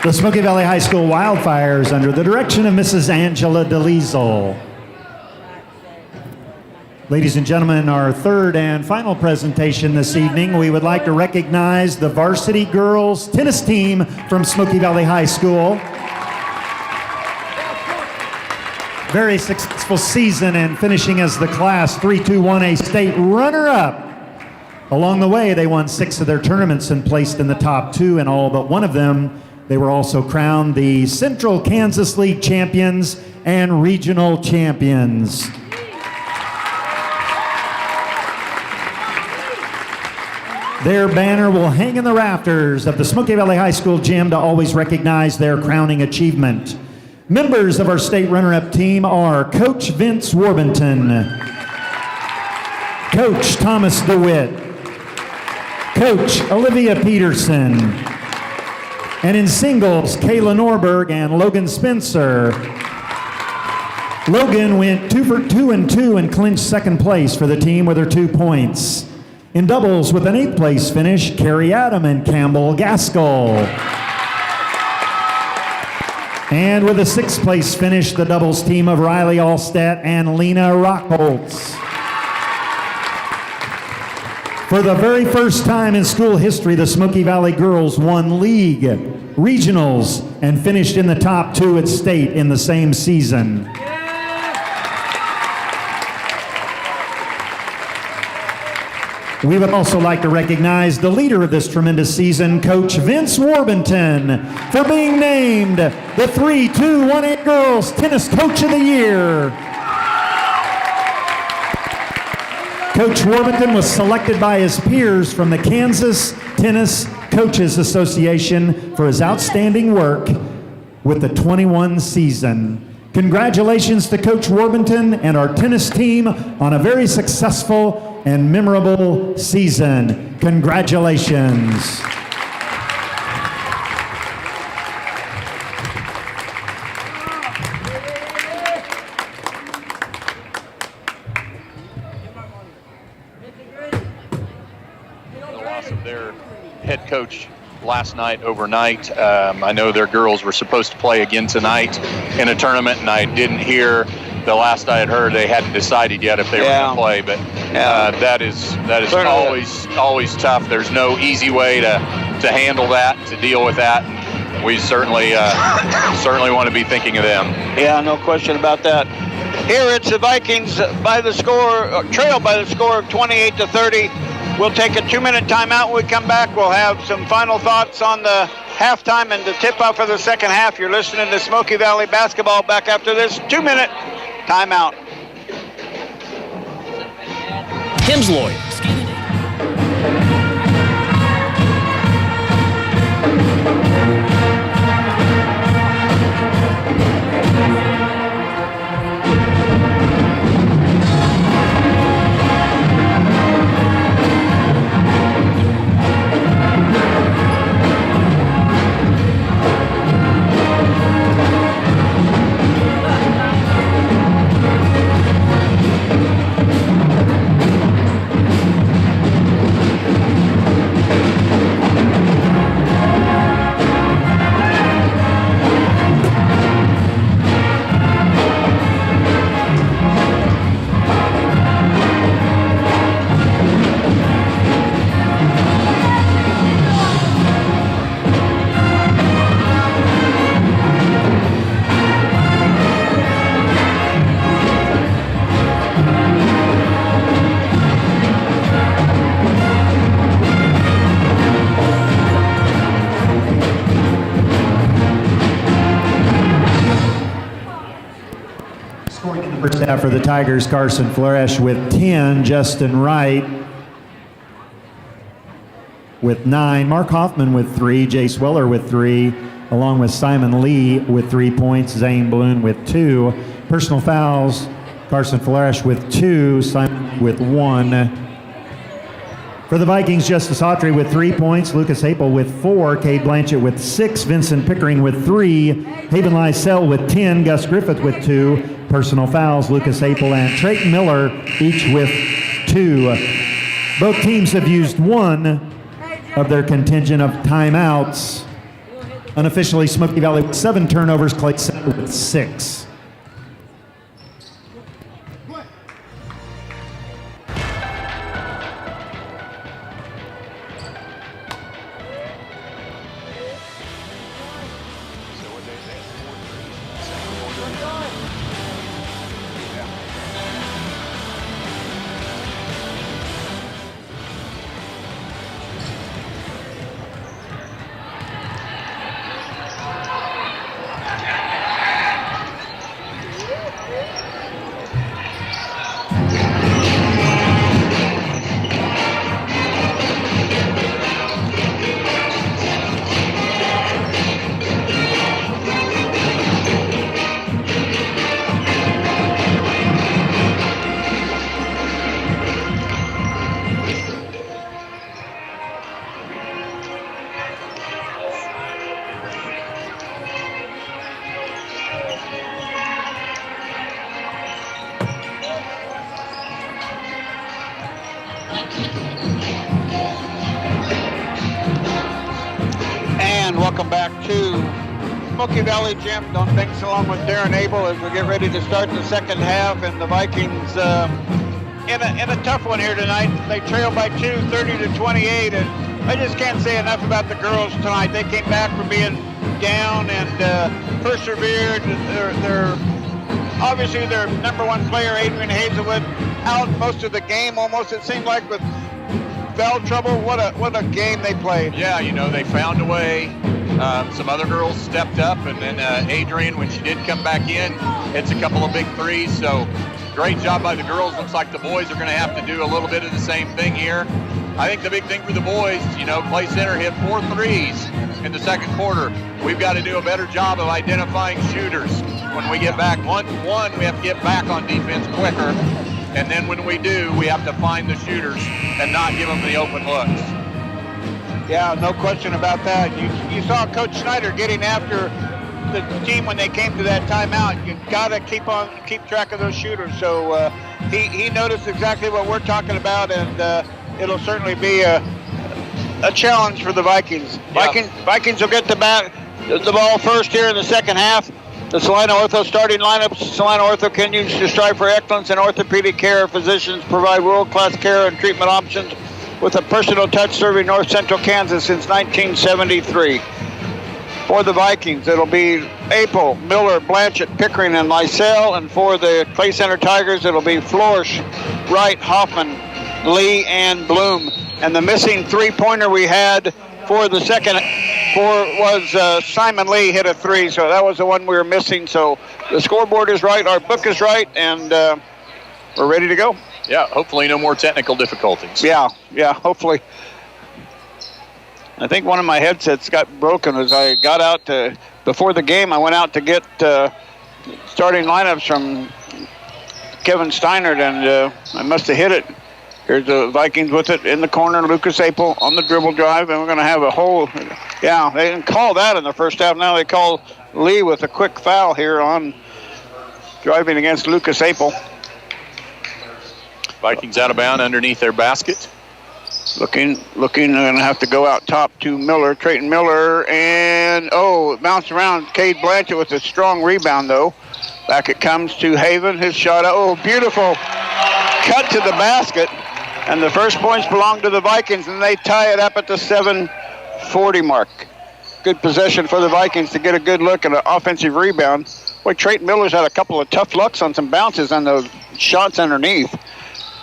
The Smoky Valley High School Wildfires under the direction of Mrs. Angela DeLiesel. Ladies and gentlemen, our third and final presentation this evening, we would like to recognize the varsity girls tennis team from Smoky Valley High School. Very successful season and finishing as the Class 3-2-1A state runner-up. Along the way, they won 6 of their tournaments and placed in the top 2 in all but one of them. They were also crowned the Central Kansas League champions and regional champions. Their banner will hang in the rafters of the Smoky Valley High School gym to always recognize their crowning achievement. Members of our state runner-up team are Coach Vince Warbenton, Coach Thomas DeWitt, Coach Olivia Peterson, and in singles, Kayla Norberg and Logan Spencer. Logan went 2 for 2 and 2 and clinched second place for the team with her 2 points. In doubles with an 8th place finish, Carrie Adam and Campbell Gaskell. And with a 6th place finish, the doubles team of Riley Allstat and Lena Rockholtz. For the very first time in school history, the Smoky Valley girls won league, regionals, and finished in the top 2 at state in the same season. We would also like to recognize the leader of this tremendous season, Coach Vince Warbenton, for being named the 3-2-1-8 Girls Tennis Coach of the Year. Coach Warbenton was selected by his peers from the Kansas Tennis Coaches Association for his outstanding work with the 21 season. Congratulations to Coach Warburton and our tennis team on a very successful and memorable season. Congratulations. The loss of their head coach last night, overnight. I know their girls were supposed to play again tonight in a tournament, and I didn't hear. The last I had heard, they hadn't decided yet if they were going to play. But that is always tough. There's no easy way to handle that, to deal with that. And we certainly want to be thinking of them. Yeah, no question about that. Here it's the Vikings by the score, trail by the score of 28-30. We'll take a 2-minute timeout. When we come back, we'll have some final thoughts on the halftime and the tip-off for the second half. You're listening to Smoky Valley Basketball. Back after this 2-minute timeout. Hemsloyd. First half for the Tigers, Carson Flourish with 10, Justin Wright with 9, Mark Hoffman with 3, Jay Sweller with 3, along with Simon Lee with 3 points, Zane Bloom with 2. Personal fouls, Carson Flourish with 2, Simon with 1. For the Vikings, Justice Autry with 3 points, Lucas Haple with 4, Cade Blanchett with 6, Vincent Pickering with 3, Haven Lysell with 10, Gus Griffith with 2. Personal fouls, Lucas Haple and Trayton Miller each with 2. Both teams have used 1 of their contingent of timeouts. Unofficially, Smoky Valley with 7 turnovers, Clay Center with 6. And welcome back to Smoky Valley Gym. Don Banks along with Darren Abel as we get ready to start the second half. And the Vikings in a tough one here tonight. They trail by 2, 30-28. And I just can't say enough about the girls tonight. They came back from being down and persevered. They're obviously their number 1 player, Adrian Hazelwood, out most of the game almost, it seemed like, with foul trouble. What a game they played. Yeah, you know, they found a way. Some other girls stepped up, and then Adrian, when she did come back in, hits a couple of big threes. So great job by the girls. Looks like the boys are going to have to do a little bit of the same thing here. I think the big thing for the boys, you know, Clay Center hit 4 threes in the second quarter. We've got to do a better job of identifying shooters. when we get back, one, we have to get back on defense quicker. And then when we do, we have to find the shooters and not give them the open looks. Yeah, no question about that. You saw Coach Schneider getting after the team when they came to that timeout. You got to keep track of those shooters. So he noticed exactly what we're talking about, and it'll certainly be a challenge for the Vikings. Yep. Vikings will get the ball first here in the second half. The Salina Ortho starting lineup. Salina Ortho continues to strive for excellence in orthopedic care. Physicians provide world-class care and treatment options with a personal touch, serving North Central Kansas since 1973. For the Vikings, it'll be Apel, Miller, Blanchett, Pickering, and Lysell. And for the Clay Center Tigers, it'll be Florsch, Wright, Hoffman, Lee, and Bloom. And the missing three-pointer we had for the second was Simon Lee hit a three, so that was the one we were missing. So the scoreboard is right, our book is right, and we're ready to go. Yeah, hopefully no more technical difficulties. Yeah, hopefully. I think one of my headsets got broken as I got out before the game. I went out to get starting lineups from Kevin Steinert, and I must have hit it. Here's the Vikings with it in the corner. Lucas Apel on the dribble drive, and we're going to have a whole. Yeah, they didn't call that in the first half. Now they call Lee with a quick foul here on driving against Lucas Apel. Vikings out of bounds underneath their basket. Looking, they're going to have to go out top to Miller, Trayton Miller, and bounced around. Cade Blanchett with a strong rebound, though. Back it comes to Haven, his shot. Oh, beautiful cut to the basket. And the first points belong to the Vikings, and they tie it up at the 7:40 mark. Good possession for the Vikings to get a good look at an offensive rebound. Boy, Trayton Miller's had a couple of tough looks on some bounces on those shots underneath.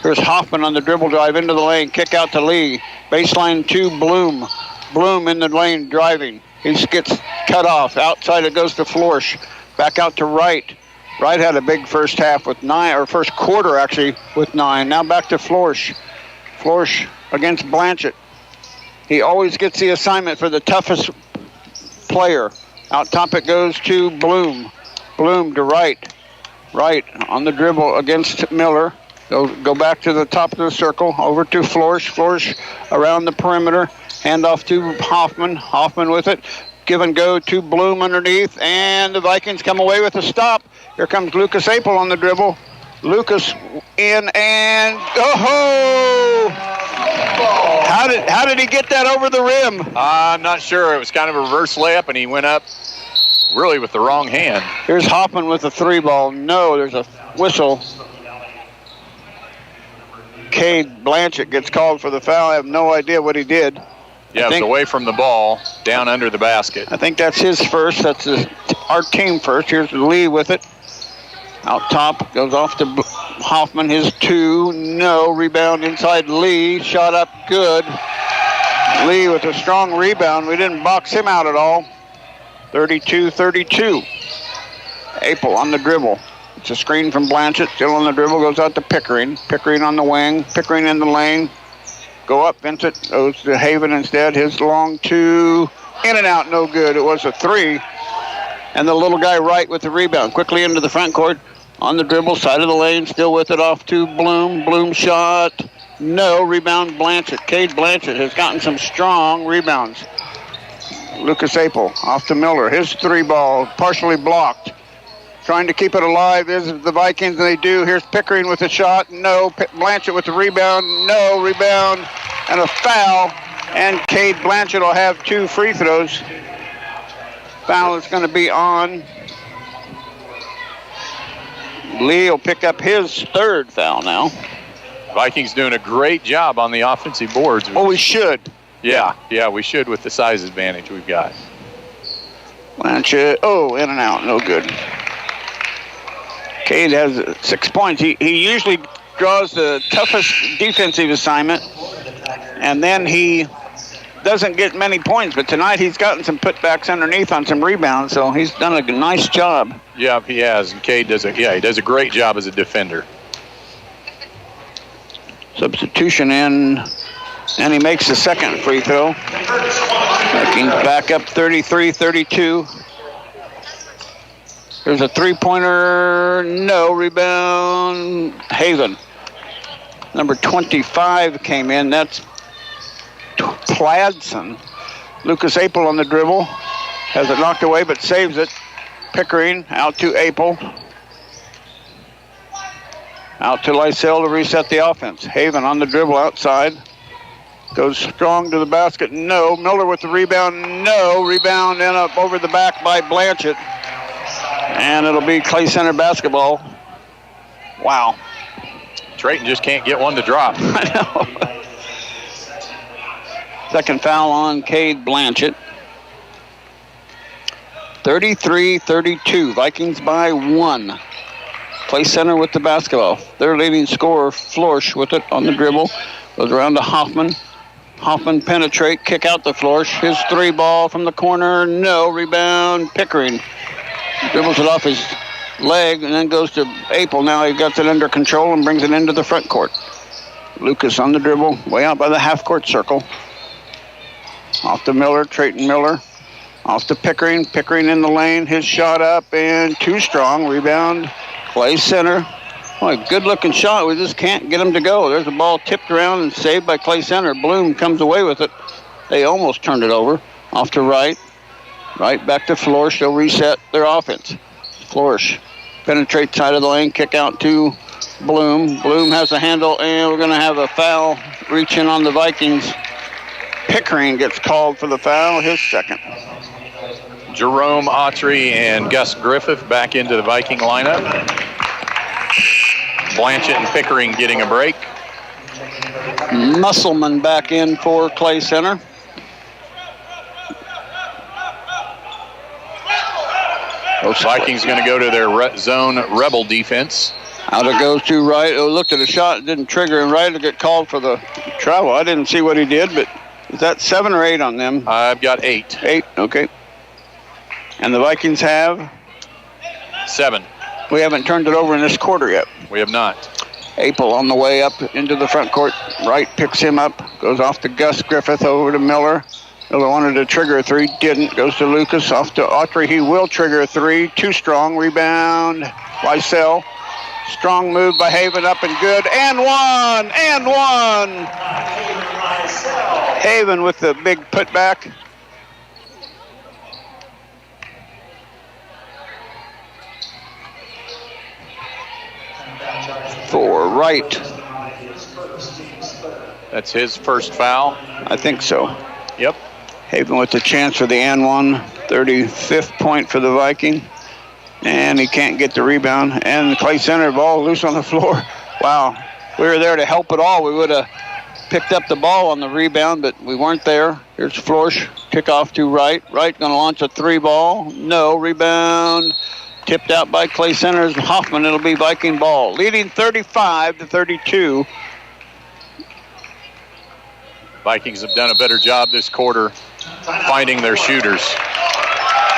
Here's Hoffman on the dribble drive into the lane. Kick out to Lee. Baseline to Bloom. Bloom in the lane driving. He gets cut off. Outside it goes to Florsch. Back out to Wright. Wright had a big first half with 9, or first quarter actually with 9. Now back to Florsch. Florsch against Blanchett. He always gets the assignment for the toughest player. Out top it goes to Bloom. Bloom to Wright. Wright on the dribble against Miller. Go back to the top of the circle, over to Florsch. Florsch around the perimeter. Hand off to Hoffman. Hoffman with it. Give and go to Bloom underneath. And the Vikings come away with a stop. Here comes Lucas Apel on the dribble. Lucas in and How did he get that over the rim? I'm not sure. It was kind of a reverse layup, and he went up really with the wrong hand. Here's Hoffman with a 3-ball. No, there's a whistle. Cade Blanchett gets called for the foul. I have no idea what he did. Yeah, it was away from the ball, down under the basket. I think that's his first. That's our team first. Here's Lee with it. Out top, goes off to Hoffman, his 2. No, rebound inside Lee. Shot up good. Lee with a strong rebound. We didn't box him out at all. 32-32. Apel on the dribble. It's a screen from Blanchett. Still on the dribble. Goes out to Pickering. Pickering on the wing. Pickering in the lane. Go up. Vincent goes to Haven instead. His long 2. In and out. No good. It was a 3. And the little guy Wright with the rebound. Quickly into the front court. On the dribble. Side of the lane. Still with it off to Bloom. Bloom shot. No. Rebound Blanchett. Cade Blanchett has gotten some strong rebounds. Lucas Apel off to Miller. His 3-ball partially blocked. Trying to keep it alive is the Vikings, and they do. Here's Pickering with a shot. No. Blanchett with the rebound. No. Rebound and a foul. And Cade Blanchett will have 2 free throws. Foul is going to be on. Lee will pick up his 3rd foul now. Vikings doing a great job on the offensive boards. Oh, we should. Yeah, we should with the size advantage we've got. Blanchett, in and out, no good. Cade has 6 points. He usually draws the toughest defensive assignment, and then he doesn't get many points. But tonight he's gotten some putbacks underneath on some rebounds, so he's done a nice job. Yeah, he has. And Cade does a great job as a defender. Substitution in, and he makes the 2nd free throw. Vikings back up 33-32. There's a three-pointer. No. Rebound. Haven. Number 25 came in. That's Pladson. Lucas Apel on the dribble. Has it knocked away, but saves it. Pickering out to Apel. Out to Lysell to reset the offense. Haven on the dribble outside. Goes strong to the basket. No. Miller with the rebound. No. Rebound and up over the back by Blanchett. And it'll be Clay Center basketball. Wow. Drayton just can't get one to drop. I know. Second foul on Cade Blanchett. 33-32. Vikings by 1. Clay Center with the basketball. Their leading scorer, Florsch, with it on the dribble. Goes around to Hoffman. Hoffman penetrate, kick out the Florsch. His three ball from the corner. No. Rebound. Pickering. Dribbles it off his leg and then goes to Apel. Now he got it under control and brings it into the front court. Lucas on the dribble, way out by the half-court circle. Off to Miller, Trayton Miller. Off to Pickering. Pickering in the lane. His shot up and too strong. Rebound. Clay Center. Boy, good-looking shot. We just can't get him to go. There's a ball tipped around and saved by Clay Center. Bloom comes away with it. They almost turned it over. Off to Wright. Right back to Florsch. They'll reset their offense. Florsch penetrates side of the lane. Kick out to Bloom. Bloom has a handle, and we're going to have a foul reaching on the Vikings. Pickering gets called for the foul, his second. Jerome Autry and Gus Griffith back into the Viking lineup. Blanchett and Pickering getting a break. Musselman back in for Clay Center. Vikings going to go to their zone rebel defense. Out it goes to Wright. Oh, looked at a shot, it didn't trigger, and Wright will get called for the travel. I didn't see what he did, but is that 7 or 8 on them? I've got 8. 8, okay. And the Vikings have? 7. We haven't turned it over in this quarter yet. We have not. Apel on the way up into the front court. Wright picks him up, goes off to Gus Griffith, over to Miller. Miller wanted to trigger a 3, didn't. Goes to Lucas, off to Autry. He will trigger a 3. Too strong. Rebound. Lysell. Strong move by Haven, up and good. And one! And one! Haven with the big putback. For Wright. That's his first foul. I think so. Yep. Haven with the chance for the and one. 35th point for the Viking. And he can't get the rebound. And the Clay Center ball loose on the floor. Wow. We were there to help it all. We would have picked up the ball on the rebound, but we weren't there. Here's Florsch. Kick off to Wright. Wright going to launch a 3 ball. No. Rebound. Tipped out by Clay Center's Hoffman. It'll be Viking ball. Leading 35-32. Vikings have done a better job this quarter finding their shooters.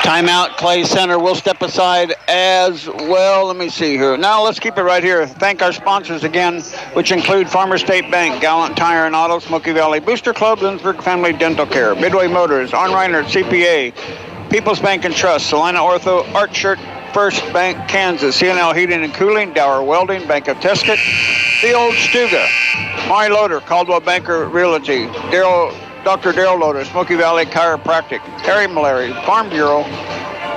Timeout, Clay Center will step aside as well. Let me see here. Now let's keep it right here. Thank our sponsors again, which include Farmer State Bank, Gallant Tire and Auto, Smoky Valley Booster Club, Lindsberg Family Dental Care, Midway Motors, Arn Reinhardt CPA, People's Bank and Trust, Salina Ortho, Art Shirt, First Bank, Kansas, CNL Heating and Cooling, Dower Welding, Bank of Tesket, The Old Stuga, Mari Loader, Caldwell Banker Realty, Dr. Darrell Loader, Smoky Valley Chiropractic, Harry Malary, Farm Bureau,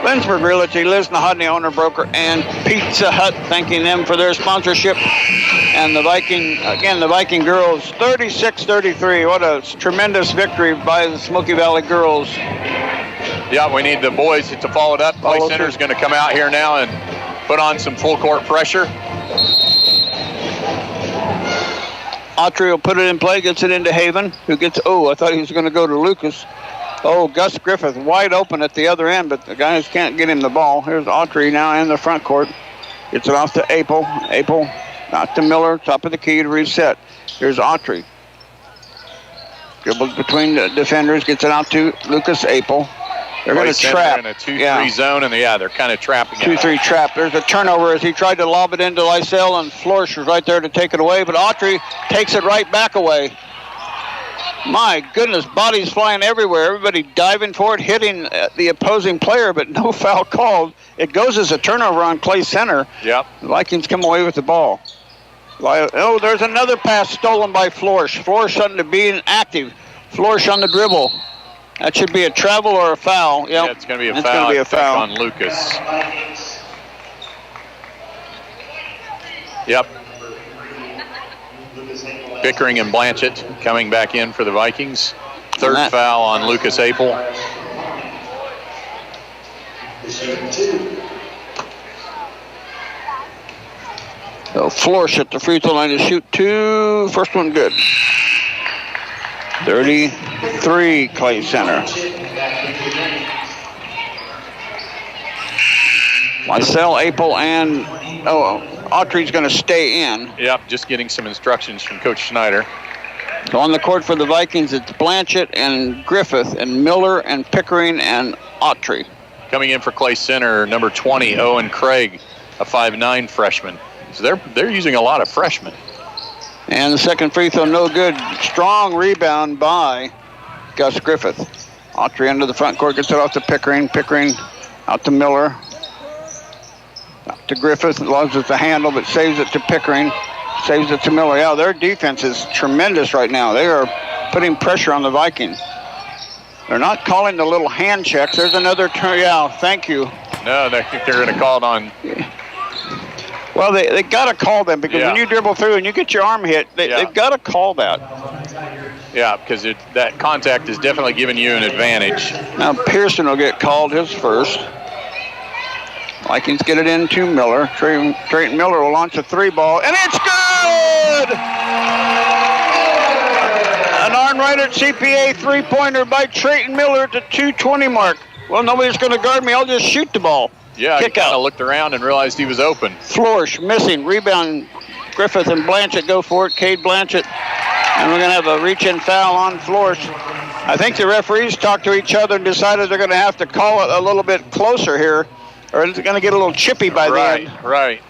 Lindsberg Realty, Liz Nahodny, owner broker, and Pizza Hut, thanking them for their sponsorship. And the Viking girls, 36-33. What a tremendous victory by the Smoky Valley girls. Yeah, we need the boys to follow it up. Clay Center's going to come out here now and put on some full court pressure. Autry will put it in play, gets it into Haven, who gets, I thought he was going to go to Lucas. Gus Griffith wide open at the other end, but the guys can't get him the ball. Here's Autry now in the front court. Gets it off to Apel. Apel out to Miller, top of the key to reset. Here's Autry. Dribbles between the defenders, gets it out to Lucas Apel. They're going to trap. In a 2-3 zone, and they're kind of trapping. 2-3 trap. There's a turnover as he tried to lob it into Lysell, and Florsch was right there to take it away, but Autry takes it right back away. My goodness, bodies flying everywhere. Everybody diving for it, hitting the opposing player, but no foul called. It goes as a turnover on Clay Center. Yep. The Vikings come away with the ball. Oh, there's another pass stolen by Florish. Florish on the being active. Florish on the dribble. That should be a travel or a foul. Yep. Yeah, it's going to be a foul. It's going to be a foul on Lucas. Yep. Pickering and Blanchett coming back in for the Vikings. Third foul on Lucas Apel. So Florish at the free throw line to shoot 2. First one good. 33, Clay Center. Marcel Apel and Autry's going to stay in. Yep, just getting some instructions from Coach Schneider. So on the court for the Vikings, it's Blanchett and Griffith and Miller and Pickering and Autry. Coming in for Clay Center, number 20, Owen Craig, a 5'9" freshman. So they're using a lot of freshmen. And the second free throw, no good. Strong rebound by Gus Griffith. Autry into the front court, gets it off to Pickering. Pickering out to Miller. Out to Griffith, loses the handle, but saves it to Pickering. Saves it to Miller. Yeah, their defense is tremendous right now. They are putting pressure on the Vikings. They're not calling the little hand checks. There's another turn. Yeah, thank you. No, they're going to call it on. Well, they got to call them because when you dribble through and you get your arm hit, they've got to call that. Yeah, because that contact is definitely giving you an advantage. Now Pearson will get called his first. Vikings get it into Miller. Trayton Miller will launch a 3-ball, and it's good! An Arn Reitert CPA 3-pointer by Trayton Miller at the 2:20 mark. Well, nobody's going to guard me. I'll just shoot the ball. Yeah, he kind of looked around and realized he was open. Florish missing. Rebound. Griffith and Blanchett go for it. Cade Blanchett. And we're going to have a reach-in foul on Florish. I think the referees talked to each other and decided they're going to have to call it a little bit closer here, or it's going to get a little chippy by the end. Right.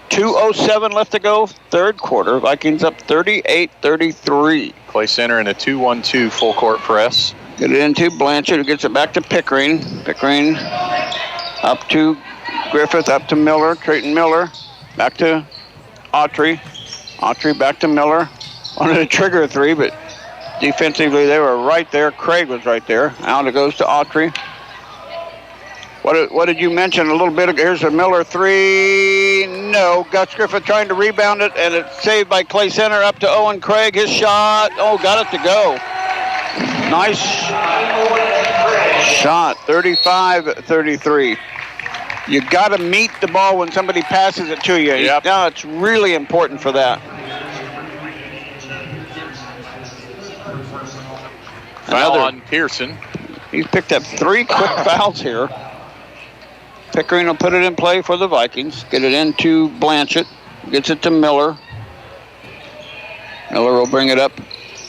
2:07 left to go, third quarter. Vikings up 38-33. Clay Center in a 2-1-2 full court press. Get it into Blanchett, who gets it back to Pickering. Pickering up to Griffith, up to Miller. Trayton Miller, back to Autry. Autry back to Miller. Wanted to trigger a 3, but defensively they were right there. Craig was right there. Now it goes to Autry. What did you mention a little bit ago? Here's a Miller 3. No. Gus Griffith trying to rebound it, and it's saved by Clay Center. Up to Owen Craig. His shot. Oh, got it to go. Nice shot. 35-33. You got to meet the ball when somebody passes it to you. Yep. Now it's really important for that. Foul on Pearson. He's picked up 3 quick fouls here. Pickering will put it in play for the Vikings. Get it into Blanchett. Gets it to Miller. Miller will bring it up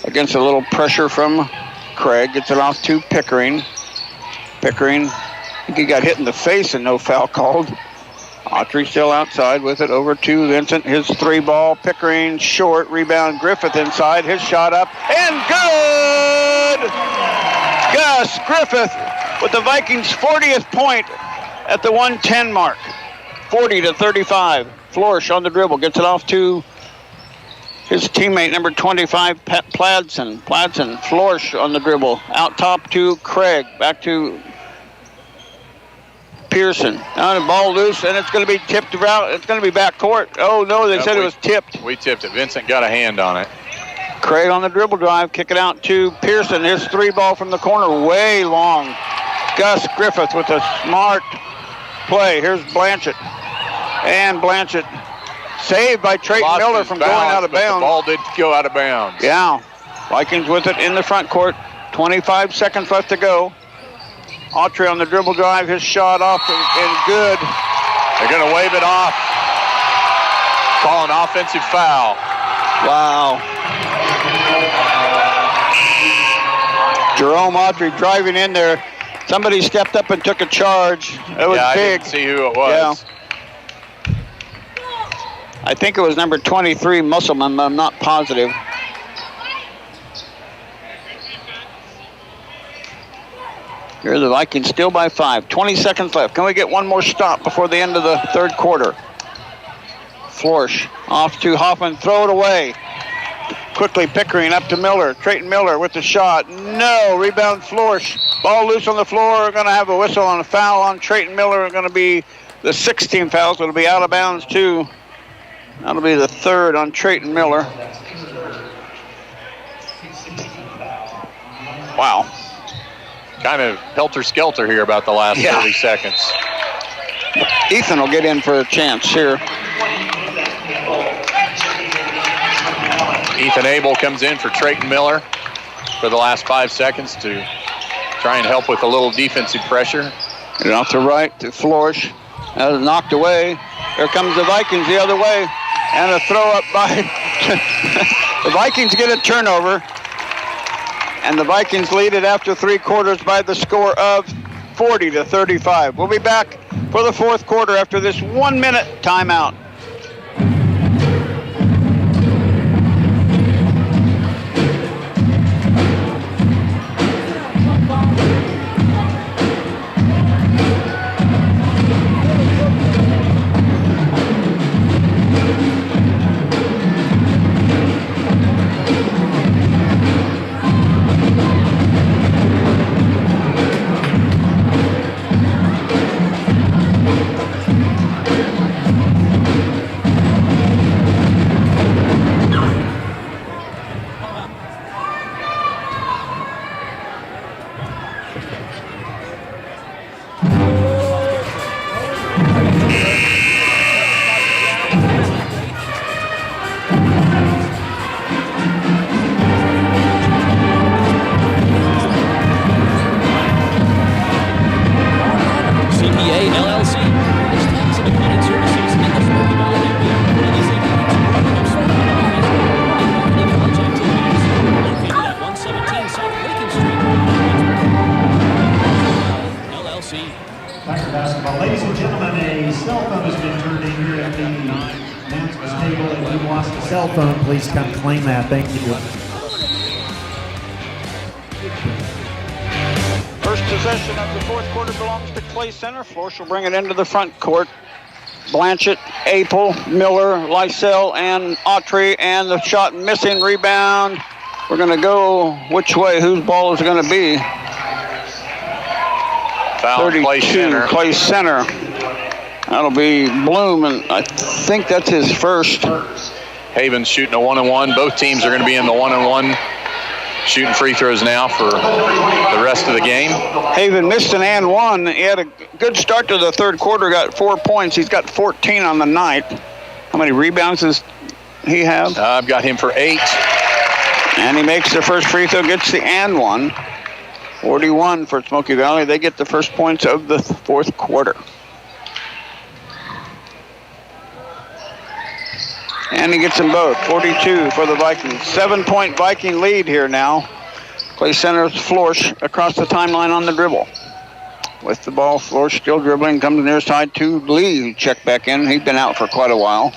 against a little pressure from Craig. Gets it off to Pickering. Pickering, I think he got hit in the face and no foul called. Autry still outside with it over to Vincent. His 3-ball. Pickering short. Rebound. Griffith inside. His shot up. And good! Gus Griffith with the Vikings' 40th point at the 1:10 mark. 40-35. Florish on the dribble. Gets it off to his teammate, number 25, Pladson. Pladson. Florish on the dribble. Out top to Craig. Back to Pearson. Now the ball loose, and it's going to be tipped around. It's going to be back court. Oh, no, they said it was tipped. We tipped it. Vincent got a hand on it. Craig on the dribble drive. Kick it out to Pearson. His 3-ball from the corner. Way long. Gus Griffith with a smart play. Here's Blanchett. And Blanchett saved by Trayton Miller from going out of bounds. The ball did go out of bounds. Yeah. Vikings with it in the front court. 25 seconds left to go. Autry on the dribble drive. His shot off and good. They're going to wave it off. Call an offensive foul. Wow. Jerome Autry driving in there. Somebody stepped up and took a charge. It was big. I didn't see who it was. Yeah. I think it was number 23, Musselman, but I'm not positive. Here the Vikings still by 5. 20 seconds left. Can we get one more stop before the end of the third quarter? Florsch off to Hoffman. Throw it away. Quickly Pickering up to Miller. Trayton Miller with the shot. No. Rebound Florsch. Ball loose on the floor. We're going to have a whistle on a foul on Trayton Miller. Going to be the 16th foul. So it'll be out of bounds too. That'll be the third on Trayton Miller. Wow. Kind of helter-skelter here about the last 30 seconds. Ethan will get in for a chance here. Ethan Abel comes in for Trayton Miller for the last 5 seconds to try and help with a little defensive pressure. And off the right to Florsch. That is knocked away. Here comes the Vikings the other way. And a throw up by the Vikings get a turnover. And the Vikings lead it after 3 quarters by the score of 40-35. We'll be back for the fourth quarter after this 1-minute timeout. Please come claim that. Thank you. First possession of the fourth quarter belongs to Clay Center. Florsch will bring it into the front court. Blanchett, Apel, Miller, Lysell, and Autry, and the shot missing. Rebound. We're going to go which way? Whose ball is it going to be? Foul 32, Clay Center. Clay Center. That'll be Bloom, and I think that's his first. Haven's shooting a 1-and-1. Both teams are going to be in the 1-and-1 shooting free throws now for the rest of the game. Haven missed an and one. He had a good start to the third quarter, got 4 points. He's got 14 on the night. How many rebounds does he have? I've got him for 8. And he makes the first free throw, gets the and one. 41 for Smoky Valley. They get the first points of the fourth quarter. And he gets them both. 42 for the Vikings. 7-point Viking lead here now. Clay Center's Florsch across the timeline on the dribble. With the ball, Florsch still dribbling, comes near side to Lee, who checked back in. He's been out for quite a while.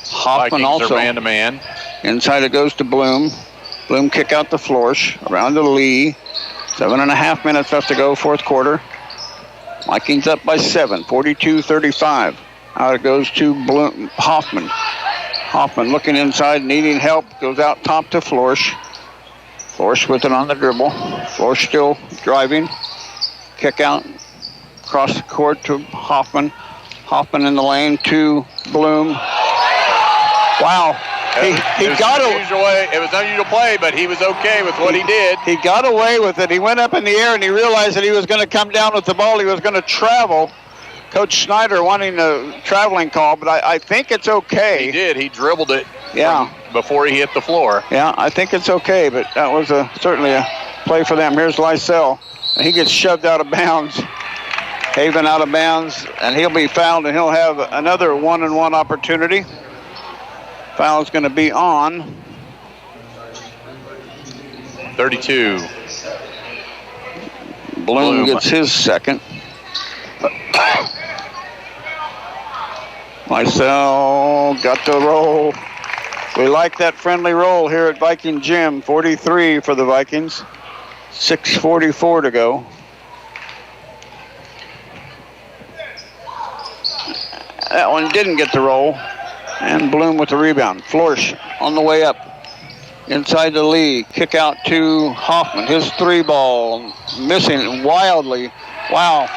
Hoffman Vikings also. are man-to-man. Inside it goes to Bloom. Bloom kick out to Florsch. Around to Lee. 7.5 minutes left to go, fourth quarter. Vikings up by 7, 42-35. Out it goes to Bloom, Hoffman. Hoffman looking inside, needing help. Goes out top to Florsch. Florsch with it on the dribble. Florsch still driving. Kick out across the court to Hoffman. Hoffman in the lane to Bloom. Wow. He got away. It was unusual play, but he was okay with what he did. He got away with it. He went up in the air and he realized that he was going to come down with the ball. He was going to travel. Coach Snyder wanting a traveling call, but I think it's okay. He did. He dribbled it before he hit the floor. Yeah, I think it's okay, but that was certainly a play for them. Here's Lysell. He gets shoved out of bounds. Haven out of bounds, and he'll be fouled, and he'll have another 1-and-1 opportunity. Foul's going to be on 32. Bloom gets his second. Lysell got the roll. We like that friendly roll here at Viking Gym. 43 for the Vikings. 6:44 to go. That one didn't get the roll. And Bloom with the rebound. Florsch on the way up. Inside the lead. Kick out to Hoffman. His 3-ball. Missing wildly. Wow.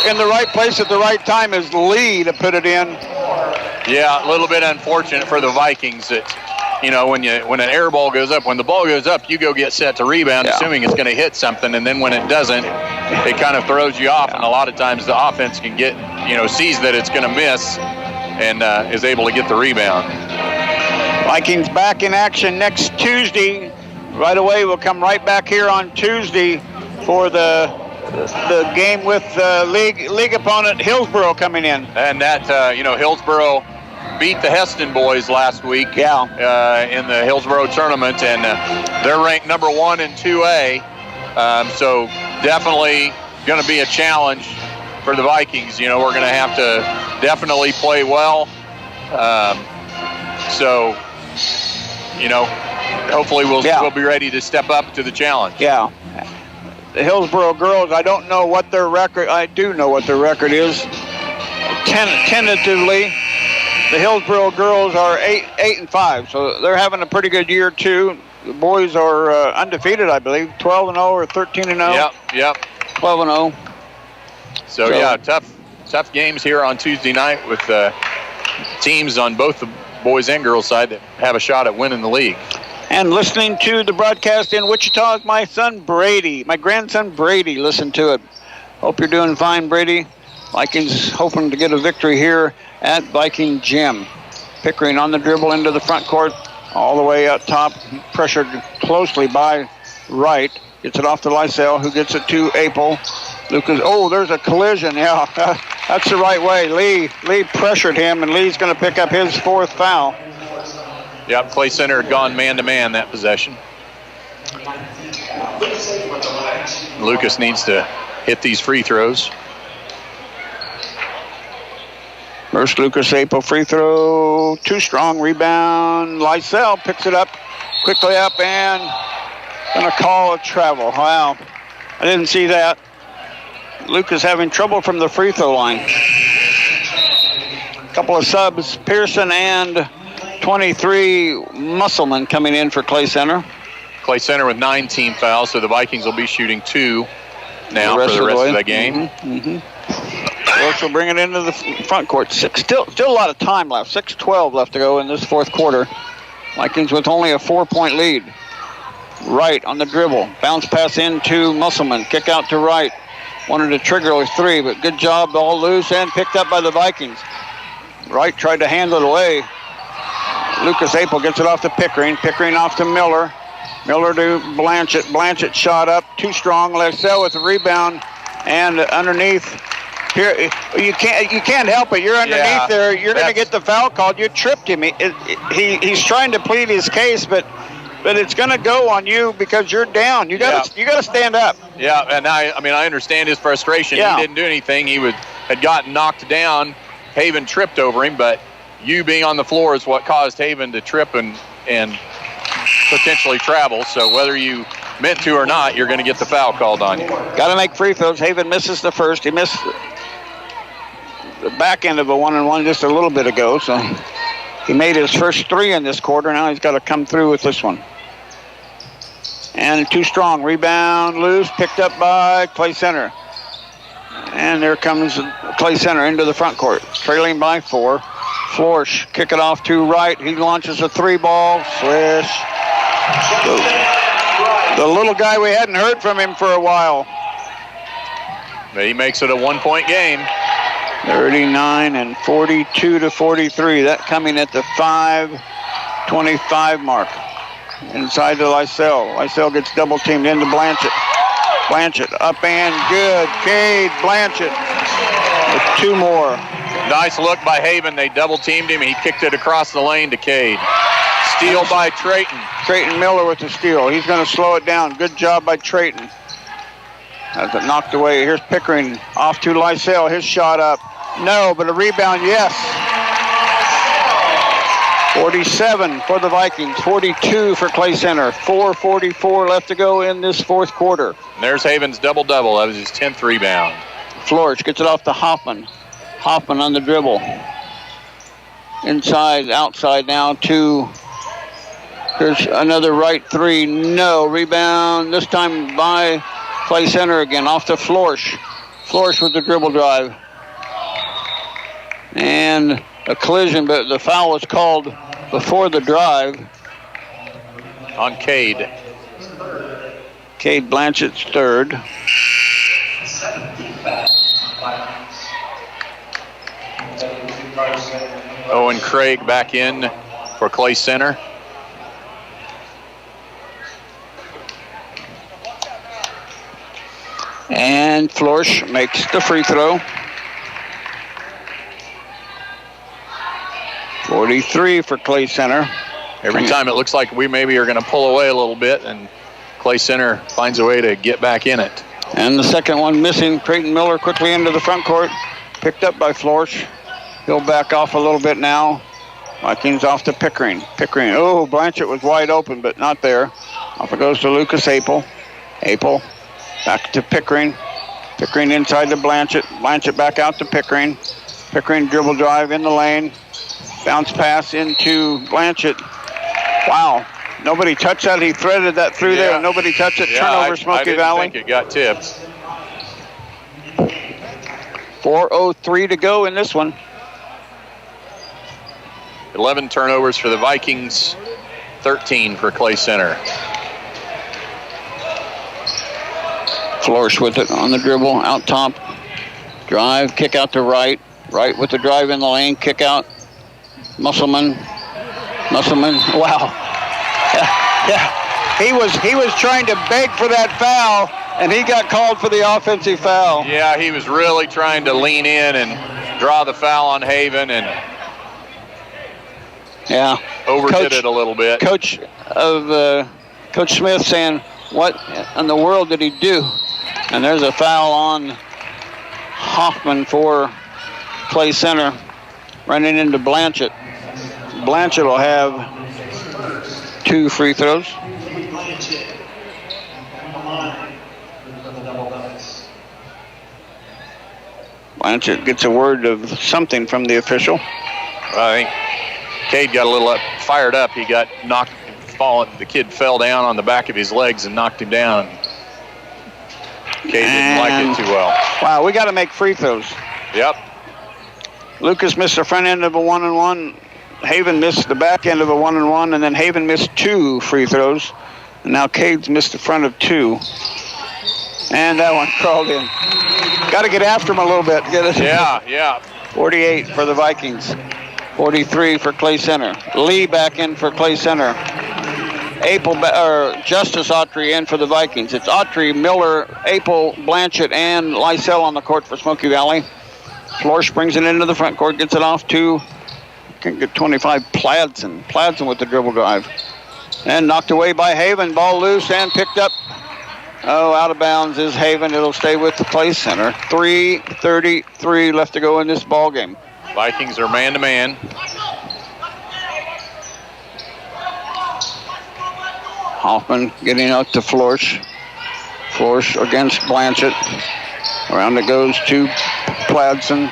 In the right place at the right time is Lee to put it in. Yeah, a little bit unfortunate for the Vikings that, when an air ball goes up, when the ball goes up, you go get set to rebound, assuming it's going to hit something, and then when it doesn't, it kind of throws you off, and a lot of times the offense can get, sees that it's going to miss and is able to get the rebound. Vikings back in action next Tuesday. Right away, we'll come right back here on Tuesday for the game with league opponent Hillsboro coming in. And that, Hillsboro beat the Heston boys last week in the Hillsboro tournament, and they're ranked number 1 in 2A. So definitely going to be a challenge for the Vikings. We're going to have to definitely play well. Hopefully we'll be ready to step up to the challenge. Yeah. The Hillsboro girls, I don't know what their record. I do know what their record is. Tentatively, the Hillsboro girls are 8-5, so they're having a pretty good year too. The boys are undefeated, I believe, 12-0 or 13-0. Yep. 12-0. So yeah, tough games here on Tuesday night with teams on both the boys and girls side that have a shot at winning the league. And listening to the broadcast in Wichita is my grandson Brady. Listen to it. Hope you're doing fine, Brady. Vikings hoping to get a victory here at Viking Gym. Pickering on the dribble into the front court, all the way up top, pressured closely by Wright. Gets it off to Lysell, who gets it to Apel. Lucas, there's a collision. Yeah, that's the right way. Lee pressured him, and Lee's going to pick up his 4th foul. Yep, Clay Center had gone man-to-man that possession. Lucas needs to hit these free throws. First Lucas Apel free throw, too strong, rebound. Lysell picks it up, quickly up, and going to call a travel. Wow, I didn't see that. Lucas having trouble from the free throw line. A couple of subs, Pearson and 23 Musselman coming in for Clay Center. Clay Center with 9 team fouls, so the Vikings will be shooting 2 now for the rest of the game. Wilkes will bring it into the front court. Still a lot of time left. 6:12 left to go in this 4th quarter. Vikings with only a 4-point lead. Wright on the dribble. Bounce pass into Musselman. Kick out to Wright. Wanted to trigger a 3, but good job. Ball loose and picked up by the Vikings. Wright tried to handle it away. Lucas Apel gets it off to Pickering. Pickering off to Miller. Miller to Blanchett. Blanchett shot up. Too strong. Lysell with the rebound. And underneath. Here, you can't help it. You're underneath there. You're going to get the foul called. You tripped him. He's trying to plead his case, but it's going to go on you because you're down. You got to stand up. Yeah, and I understand his frustration. Yeah. He didn't do anything. He had gotten knocked down. Haven tripped over him, but you being on the floor is what caused Haven to trip and potentially travel. So whether you meant to or not, you're going to get the foul called on you. Got to make free throws. Haven misses the first. He missed the back end of a 1-and-1 just a little bit ago. So he made his first 3 in this quarter. Now he's got to come through with this one. And too strong. Rebound loose. Picked up by Clay Center. And there comes Clay Center into the front court. Trailing by 4. Florsch kick it off to Wright. He launches a 3-ball. Swish. The little guy, we hadn't heard from him for a while. But he makes it a 1-point game. 39 and 42 to 43. That coming at the 5:25 mark. Inside to Lysell. Lysell gets double teamed into Blanchett. Blanchett up and good. Cade Blanchett with 2 more. Nice look by Haven. They double teamed him. He kicked it across the lane to Cade. Steal by Trayton. Trayton Miller with the steal. He's going to slow it down. Good job by Trayton. As it knocked away. Here's Pickering off to Lysell. His shot up. No, but a rebound, yes. 47 for the Vikings, 42 for Clay Center. 4:44 left to go in this 4th quarter. And there's Haven's double-double. That was his 10th rebound. Florsch gets it off to Hoffman. Hoffman on the dribble. inside, outside now to, here's another right three, no, rebound, this time by Clay Center again, off to Florsch. Florsch with the dribble drive. And a collision, but the foul was called before the drive. On Cade. Cade Blanchett's third. Owen Craig back in for Clay Center. And Florsch makes the free throw. 43 for Clay Center. Every time it looks like we maybe are going to pull away a little bit, and Clay Center finds a way to get back in it. And the second one missing. Creighton Miller quickly into the front court. Picked up by Florsch. He'll back off a little bit now. Vikings off to Pickering. Pickering, oh, Blanchett was wide open, but not there. Off it goes to Lucas Apel. Apel back to Pickering. Pickering inside to Blanchett. Blanchett back out to Pickering. Pickering dribble drive in the lane. Bounce pass into Blanchett. Wow. Nobody touched that. He threaded that through there. Nobody touched it. Turnover, Smoky Valley. I think it got tipped. 4:03 to go in this one. 11 turnovers for the Vikings, 13 for Clay Center. Florsch with it on the dribble, out top. Drive, kick out to right. Right with the drive in the lane, kick out. Musselman, wow. Yeah. He was trying to beg for that foul, and he got called for the offensive foul. Yeah, he was really trying to lean in and draw the foul on Haven, and overdid it a little bit. Coach Smith saying, what in the world did he do? And there's a foul on Hoffman for Clay Center, running into Blanchett. Blanchett will have 2 free throws. Blanchett gets a word of something from the official. I think Cade got a little fired up. He got knocked, the kid fell down on the back of his legs and knocked him down. Cade didn't like it too well. Wow, we got to make free throws. Yep. Lucas missed the front end of a 1-and-1. Haven missed the back end of a 1-and-1, and then Haven missed 2 free throws. And now Cade's missed the front of 2. And that one crawled in. Got to get after him a little bit. Get it. Yeah. 48 for the Vikings. 43 for Clay Center. Lee back in for Clay Center. Justice Autry in for the Vikings. It's Autry, Miller, Apel, Blanchett, and Lysell on the court for Smoky Valley. Florsch brings it into the front court, gets it off to, can't get 25, Pladson with the dribble drive. And knocked away by Haven. Ball loose and picked up. Oh, out of bounds is Haven. It'll stay with the Clay Center. 3:33 left to go in this ball game. Vikings are man-to-man. Hoffman getting out to Florsch. Florsch against Blanchett. Around it goes to Pladson.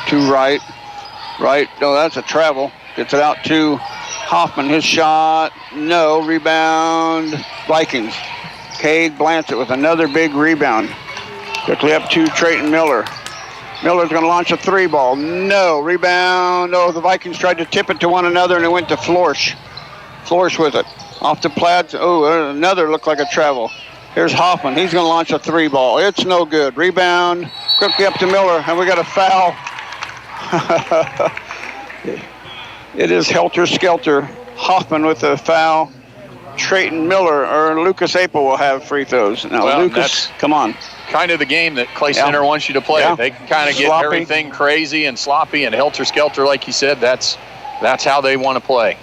To right. Right. No, that's a travel. Gets it out to Hoffman. His shot. No. Rebound. Vikings. Cade Blanchett with another big rebound. Quickly up to Trayton Miller. Miller's going to launch a 3-ball. No. Rebound. Oh, the Vikings tried to tip it to one another, and it went to Florsch. Florsch with it. Off to Pladson. Oh, another looked like a travel. Here's Hoffman. He's going to launch a 3-ball. It's no good. Rebound. Quickly up to Miller, and we got a foul. It is helter-skelter. Hoffman with a foul. Trayton Miller or Lucas Apel will have free throws. Now, well, Lucas, come on. Kind of the game that Clay Center wants you to play. Yeah. They can kind of get everything crazy and sloppy and helter-skelter, like you said. That's how they want to play.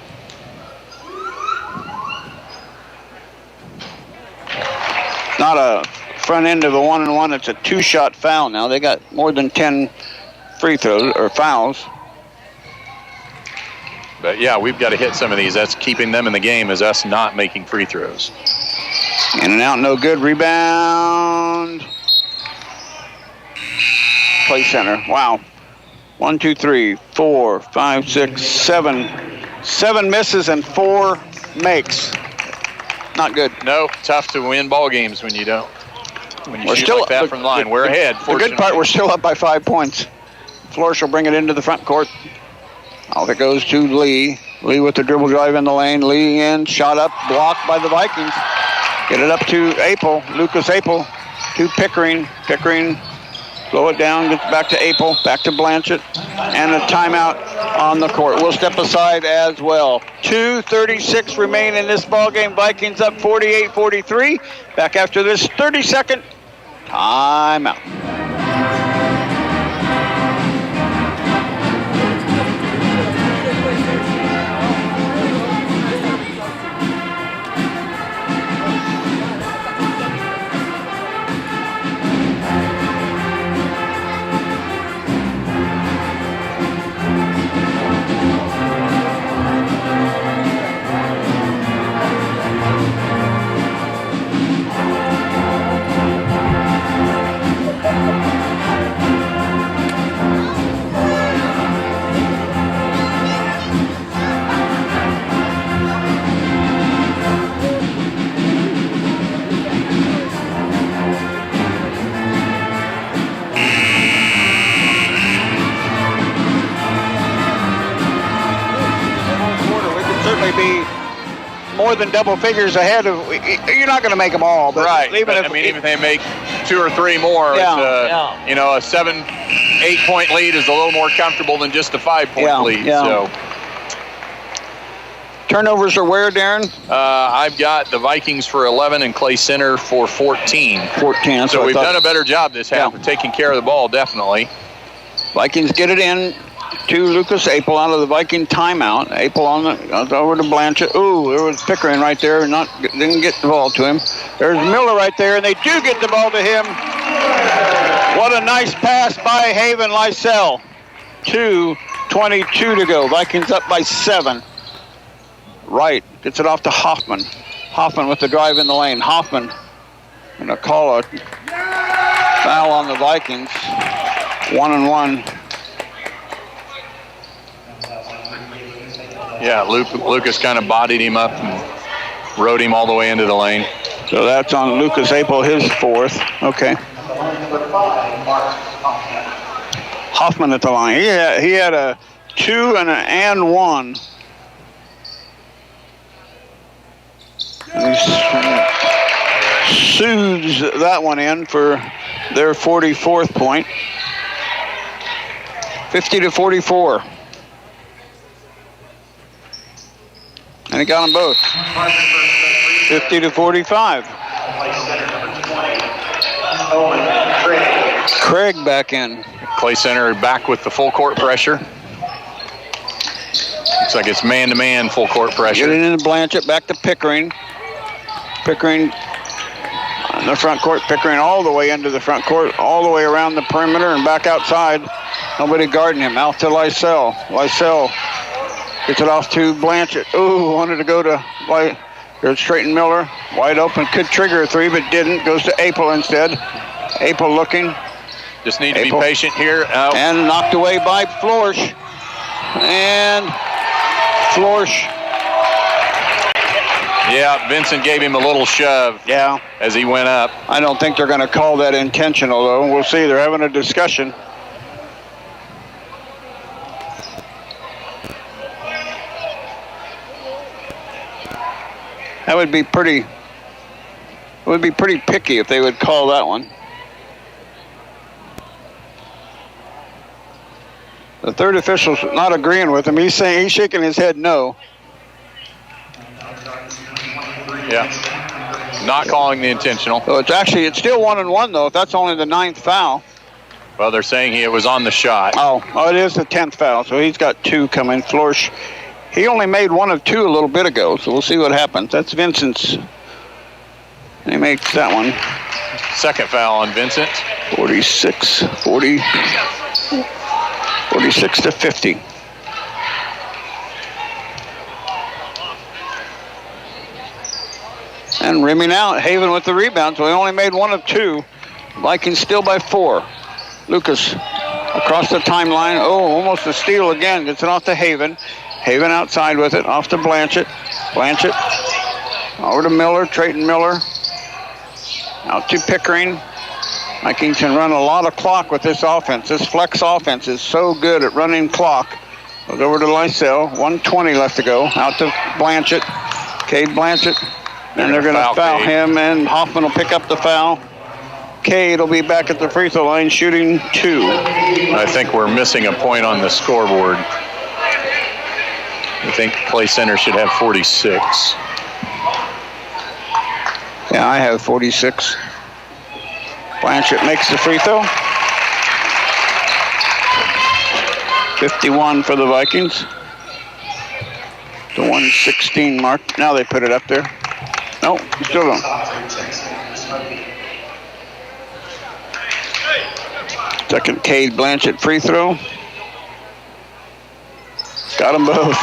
Not a front end of a 1-and-1. It's a 2-shot foul now. They got more than 10 free throws or fouls. But, yeah, we've got to hit some of these. That's keeping them in the game, is us not making free throws. In and out, no good. Rebound. Clay Center. Wow. 1, 2, 3, 4, 5, 6, 7. 7 misses and 4 makes. Not good. No, tough to win ball games when you don't. When you We're shoot still like that from the line. We're ahead. The good part, we're still up by 5 points. Florish will bring it into the front court. Off it goes to Lee. Lee with the dribble drive in the lane. Lee in, shot up, blocked by the Vikings. Get it up to Apel, Lucas Apel, to Pickering. Pickering, slow it down, gets back to Apel, back to Blanchett, and a timeout on the court. We'll step aside as well. 2:36 remain in this ball game. Vikings up 48-43. Back after this 30-second timeout. Be more than double figures ahead of. You're not going to make them all, but right. Even if they make 2 or 3 more, yeah. You know, a 7-8 point lead is a little more comfortable than just a 5-point lead. Yeah. So turnovers are where, Darren? I've got the Vikings for 11 and Clay Center for 14. 14. So we've done a better job this half of taking care of the ball, definitely. Vikings get it in to Lucas Apel out of the Viking timeout. Apel goes over to Blanchett. Ooh, there was Pickering right there. Didn't get the ball to him. There's Miller right there, and they do get the ball to him. What a nice pass by Haven Lysell. 2:22 to go. Vikings up by 7. Wright gets it off to Hoffman. Hoffman with the drive in the lane. Hoffman going to call a foul on the Vikings. 1-and-1. Yeah, Lucas kind of bodied him up and rode him all the way into the lane. So that's on Lucas Apel, his 4th. Okay. Hoffman at the line. He had a 2 and 1. And he soothes that one in for their 44th point. 50-44. And he got them both. 50-45. Craig back in. Clay Center back with the full court pressure. Looks like it's man-to-man full court pressure. Get it into Blanchett, back to Pickering. Pickering in the front court. Pickering all the way into the front court, all the way around the perimeter and back outside. Nobody guarding him. Out to Lysell. Lysell gets it off to Blanchett. Ooh, wanted to go to White. There's Straighten Miller. Wide open. Could trigger a 3, but didn't. Goes to Apel instead. Apel looking. Just need to be patient here. And knocked away by Florish. And Florish. Yeah, Vincent gave him a little shove. Yeah. As he went up. I don't think they're going to call that intentional, though. We'll see. They're having a discussion. That would be pretty. It would be pretty picky if they would call that one. The third official's not agreeing with him. He's shaking his head no. Yeah. Not calling the intentional. So it's still 1-and-1 though. If that's only the 9th foul. Well, they're saying it was on the shot. Oh, it is the 10th foul. So he's got 2 coming. Florish. He only made 1 of 2 a little bit ago, so we'll see what happens. That's Vincent's. He makes that one. Second foul on Vincent. 46 to 50. And rimming out. Haven with the rebound, so he only made 1 of 2. Vikings still by 4. Lucas Across the timeline. Oh, almost a steal again. Gets it off to Haven. Haven outside with it. Off to Blanchett. Blanchett. Over to Miller. Trayton Miller. Out to Pickering. Vikings can run a lot of clock with this offense. This flex offense is so good at running clock. Goes over to Lysell. 1:20 left to go. Out to Blanchett. Cade Blanchett. And they're going to foul him, and Hoffman will pick up the foul. Cade will be back at the free throw line shooting 2. I think we're missing a point on the scoreboard. I think Clay Center should have 46. Yeah, I have 46. Blanchett makes the free throw. 51 for the Vikings. The 116 mark. Now they put it up there. No, still don't. Second Cade Blanchett free throw. Got them both.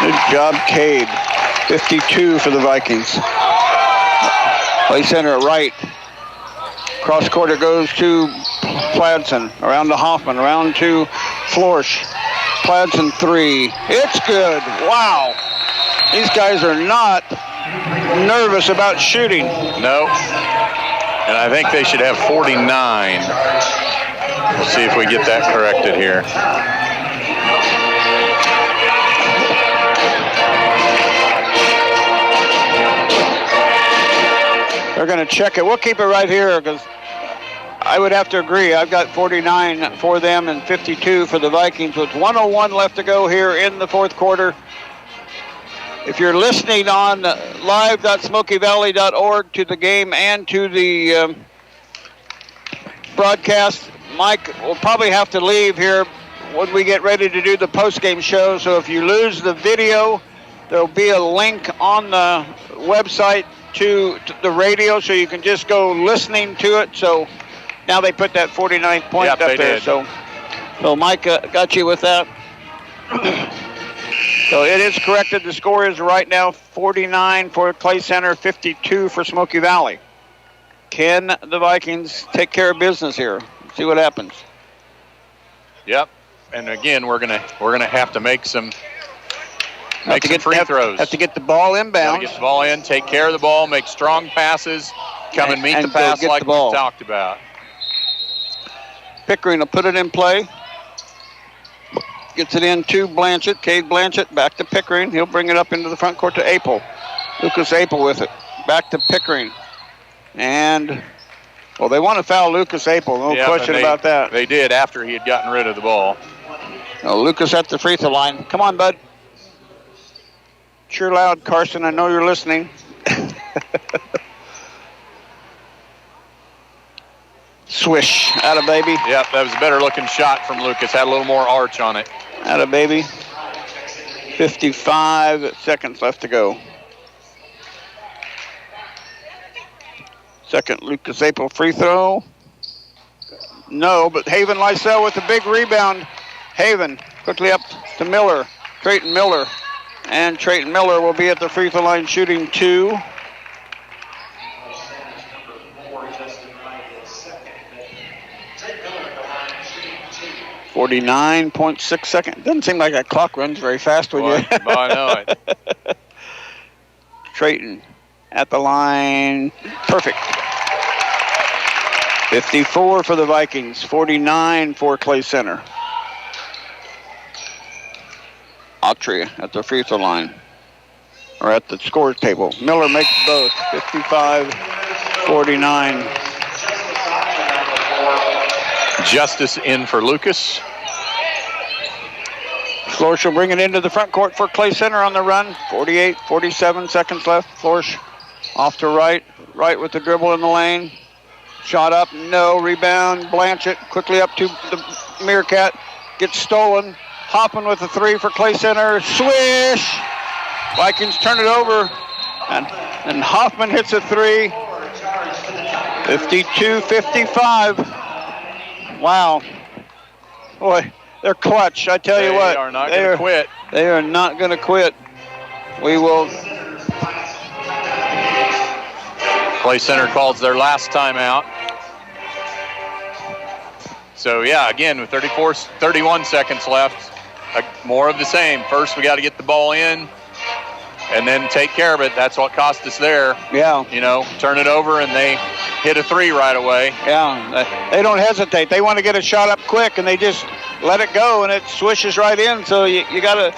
Good job, Cade. 52 for the Vikings. Play center right. Cross court it goes to Pladson. Around to Hoffman. Around to Florsch. Pladson 3. It's good. Wow. These guys are not nervous about shooting. No. And I think they should have 49. We'll see if we get that corrected here. They're going to check it. We'll keep it right here because I would have to agree. I've got 49 for them and 52 for the Vikings with 1:01 left to go here in the fourth quarter. If you're listening on live.smokyvalley.org to the game and to the broadcast, Mike will probably have to leave here when we get ready to do the post-game show. So if you lose the video, there'll be a link on the website to the radio, so you can just go listening to it. So now they put that 49th point up there. Did. So Mike got you with that. So it is corrected. The score is right now 49 for Clay Center, 52 for Smoky Valley. Can the Vikings take care of business here? See what happens. Yep. And again, we're gonna have to make some free throws. Have to get the ball inbound. Get the ball in, take care of the ball, make strong passes, come and meet the pass like we talked about. Pickering will put it in play. Gets it in to Blanchett. Cade Blanchett back to Pickering. He'll bring it up into the front court to Apel. Lucas Apel with it. Back to Pickering. And, well, they want to foul Lucas Apel. No question about that. They did after he had gotten rid of the ball. Now, Lucas at the free throw line. Come on, bud. Cheer loud, Carson. I know you're listening. Swish. Atta baby. Yep, that was a better looking shot from Lucas. Had a little more arch on it. Atta baby. 55 seconds left to go. Second Lucas Apel free throw. No, but Haven Lysell with a big rebound. Haven quickly up to Miller. Trayton Miller. And Trayton Miller will be at the free throw line shooting 2. .6 seconds. Doesn't seem like that clock runs very fast with you. I know it. Trayton at the line. Perfect. 54 for the Vikings. 49 for Clay Center. Autry at the free throw line. Or at the scores table. Miller makes both. 55-49. Justice in for Lucas. Florsch will bring it into the front court for Clay Center on the run. 47 seconds left. Florsch off to right. Right with the dribble in the lane. Shot up, no. Rebound. Blanchett quickly up to the Meerkat. Gets stolen. Hopping with the 3 for Clay Center. Swish! Vikings turn it over. And Hoffman hits a 3. 52-55. Wow. Boy, they're clutch. I tell you what. They are not going to quit. They are not going to quit. We will. Clay Center calls their last timeout. So, yeah, again, with 31 seconds left, more of the same. First, we got to get the ball in and then take care of it. That's what cost us there. Yeah. You know, turn it over, and they hit a 3 right away. Yeah, they don't hesitate. They want to get a shot up quick, and they just let it go, and it swishes right in. So you got to,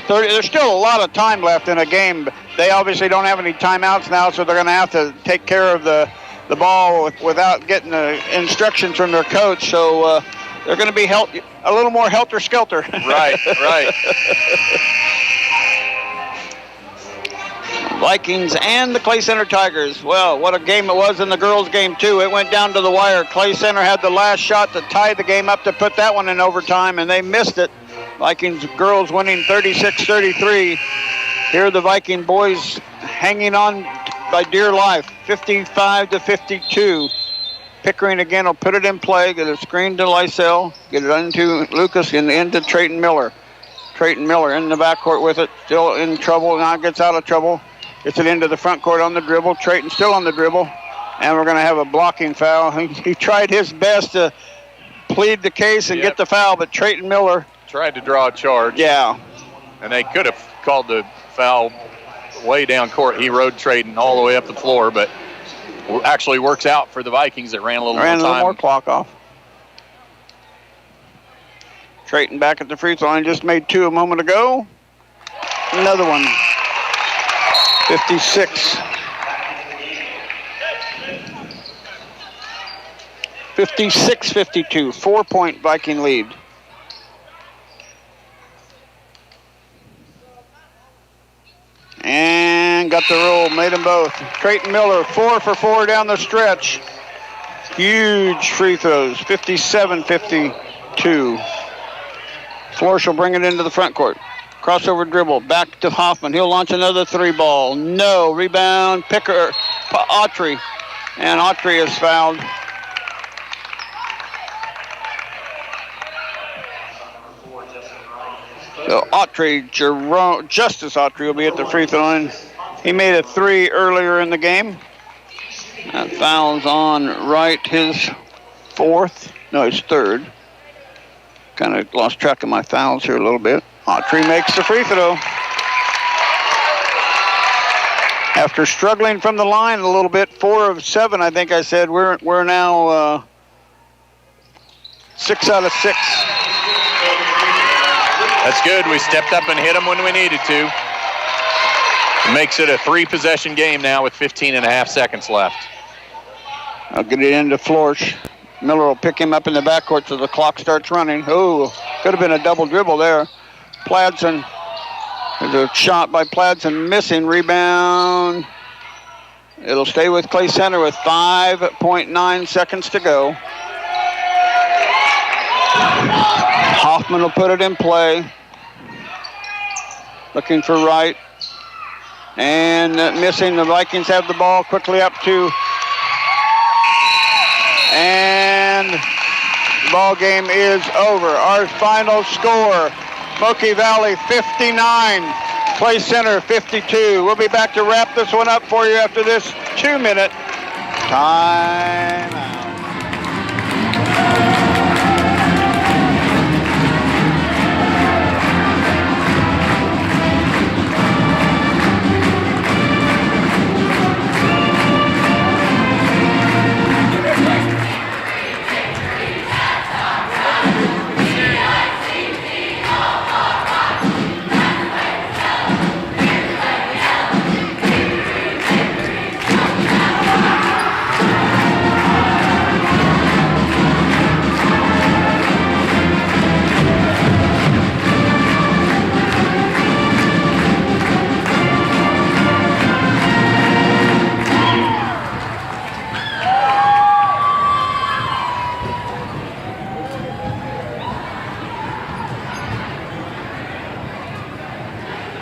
there's still a lot of time left in a game. But they obviously don't have any timeouts now, so they're going to have to take care of the ball without getting the instructions from their coach. So they're going to be a little more helter-skelter. Right. Vikings and the Clay Center Tigers. Well, what a game it was in the girls' game, too. It went down to the wire. Clay Center had the last shot to tie the game up to put that one in overtime, and they missed it. Vikings girls winning 36-33. Here are the Viking boys hanging on by dear life, 55-52. Pickering again will put it in play, get a screen to Lysell, get it into Lucas and into Trayton Miller. Trayton Miller in the backcourt with it, still in trouble, now gets out of trouble. Gets it into the front court on the dribble. Trayton still on the dribble. And we're going to have a blocking foul. He tried his best to plead the case and get the foul, but Trayton Miller tried to draw a charge. Yeah. And they could have called the foul way down court. He rode Trayton all the way up the floor, but actually works out for the Vikings that ran a little more clock off. Trayton back at the free throw line. Just made 2 a moment ago. Another one. 56. 56-52. 4-point Viking lead. And got the roll. Made them both. Trayton Miller, 4 for 4 down the stretch. Huge free throws. 57-52. Florsch will bring it into the front court. Crossover dribble, back to Hoffman. He'll launch another 3 ball. No, rebound, Autry. And Autry is fouled. So Justice Autry will be at the free throw line. He made a 3 earlier in the game. That foul's on Wright, his 4th. No, his 3rd. Kind of lost track of my fouls here a little bit. Autry makes the free throw. After struggling from the line a little bit, 4 of 7, I think I said. We're now 6 out of 6. That's good. We stepped up and hit them when we needed to. It makes it a 3-possession game now with 15 and a half seconds left. I'll get it into Florsch. Miller will pick him up in the backcourt so the clock starts running. Oh, could have been a double dribble there. Pladson, there's a shot by Pladson, missing, rebound. It'll stay with Clay Center with 5.9 seconds to go. Hoffman will put it in play. Looking for Wright. And missing, the Vikings have the ball quickly up to. And the ball game is over. Our final score, Smoky Valley 59, Clay Center 52. We'll be back to wrap this one up for you after this 2-minute time out.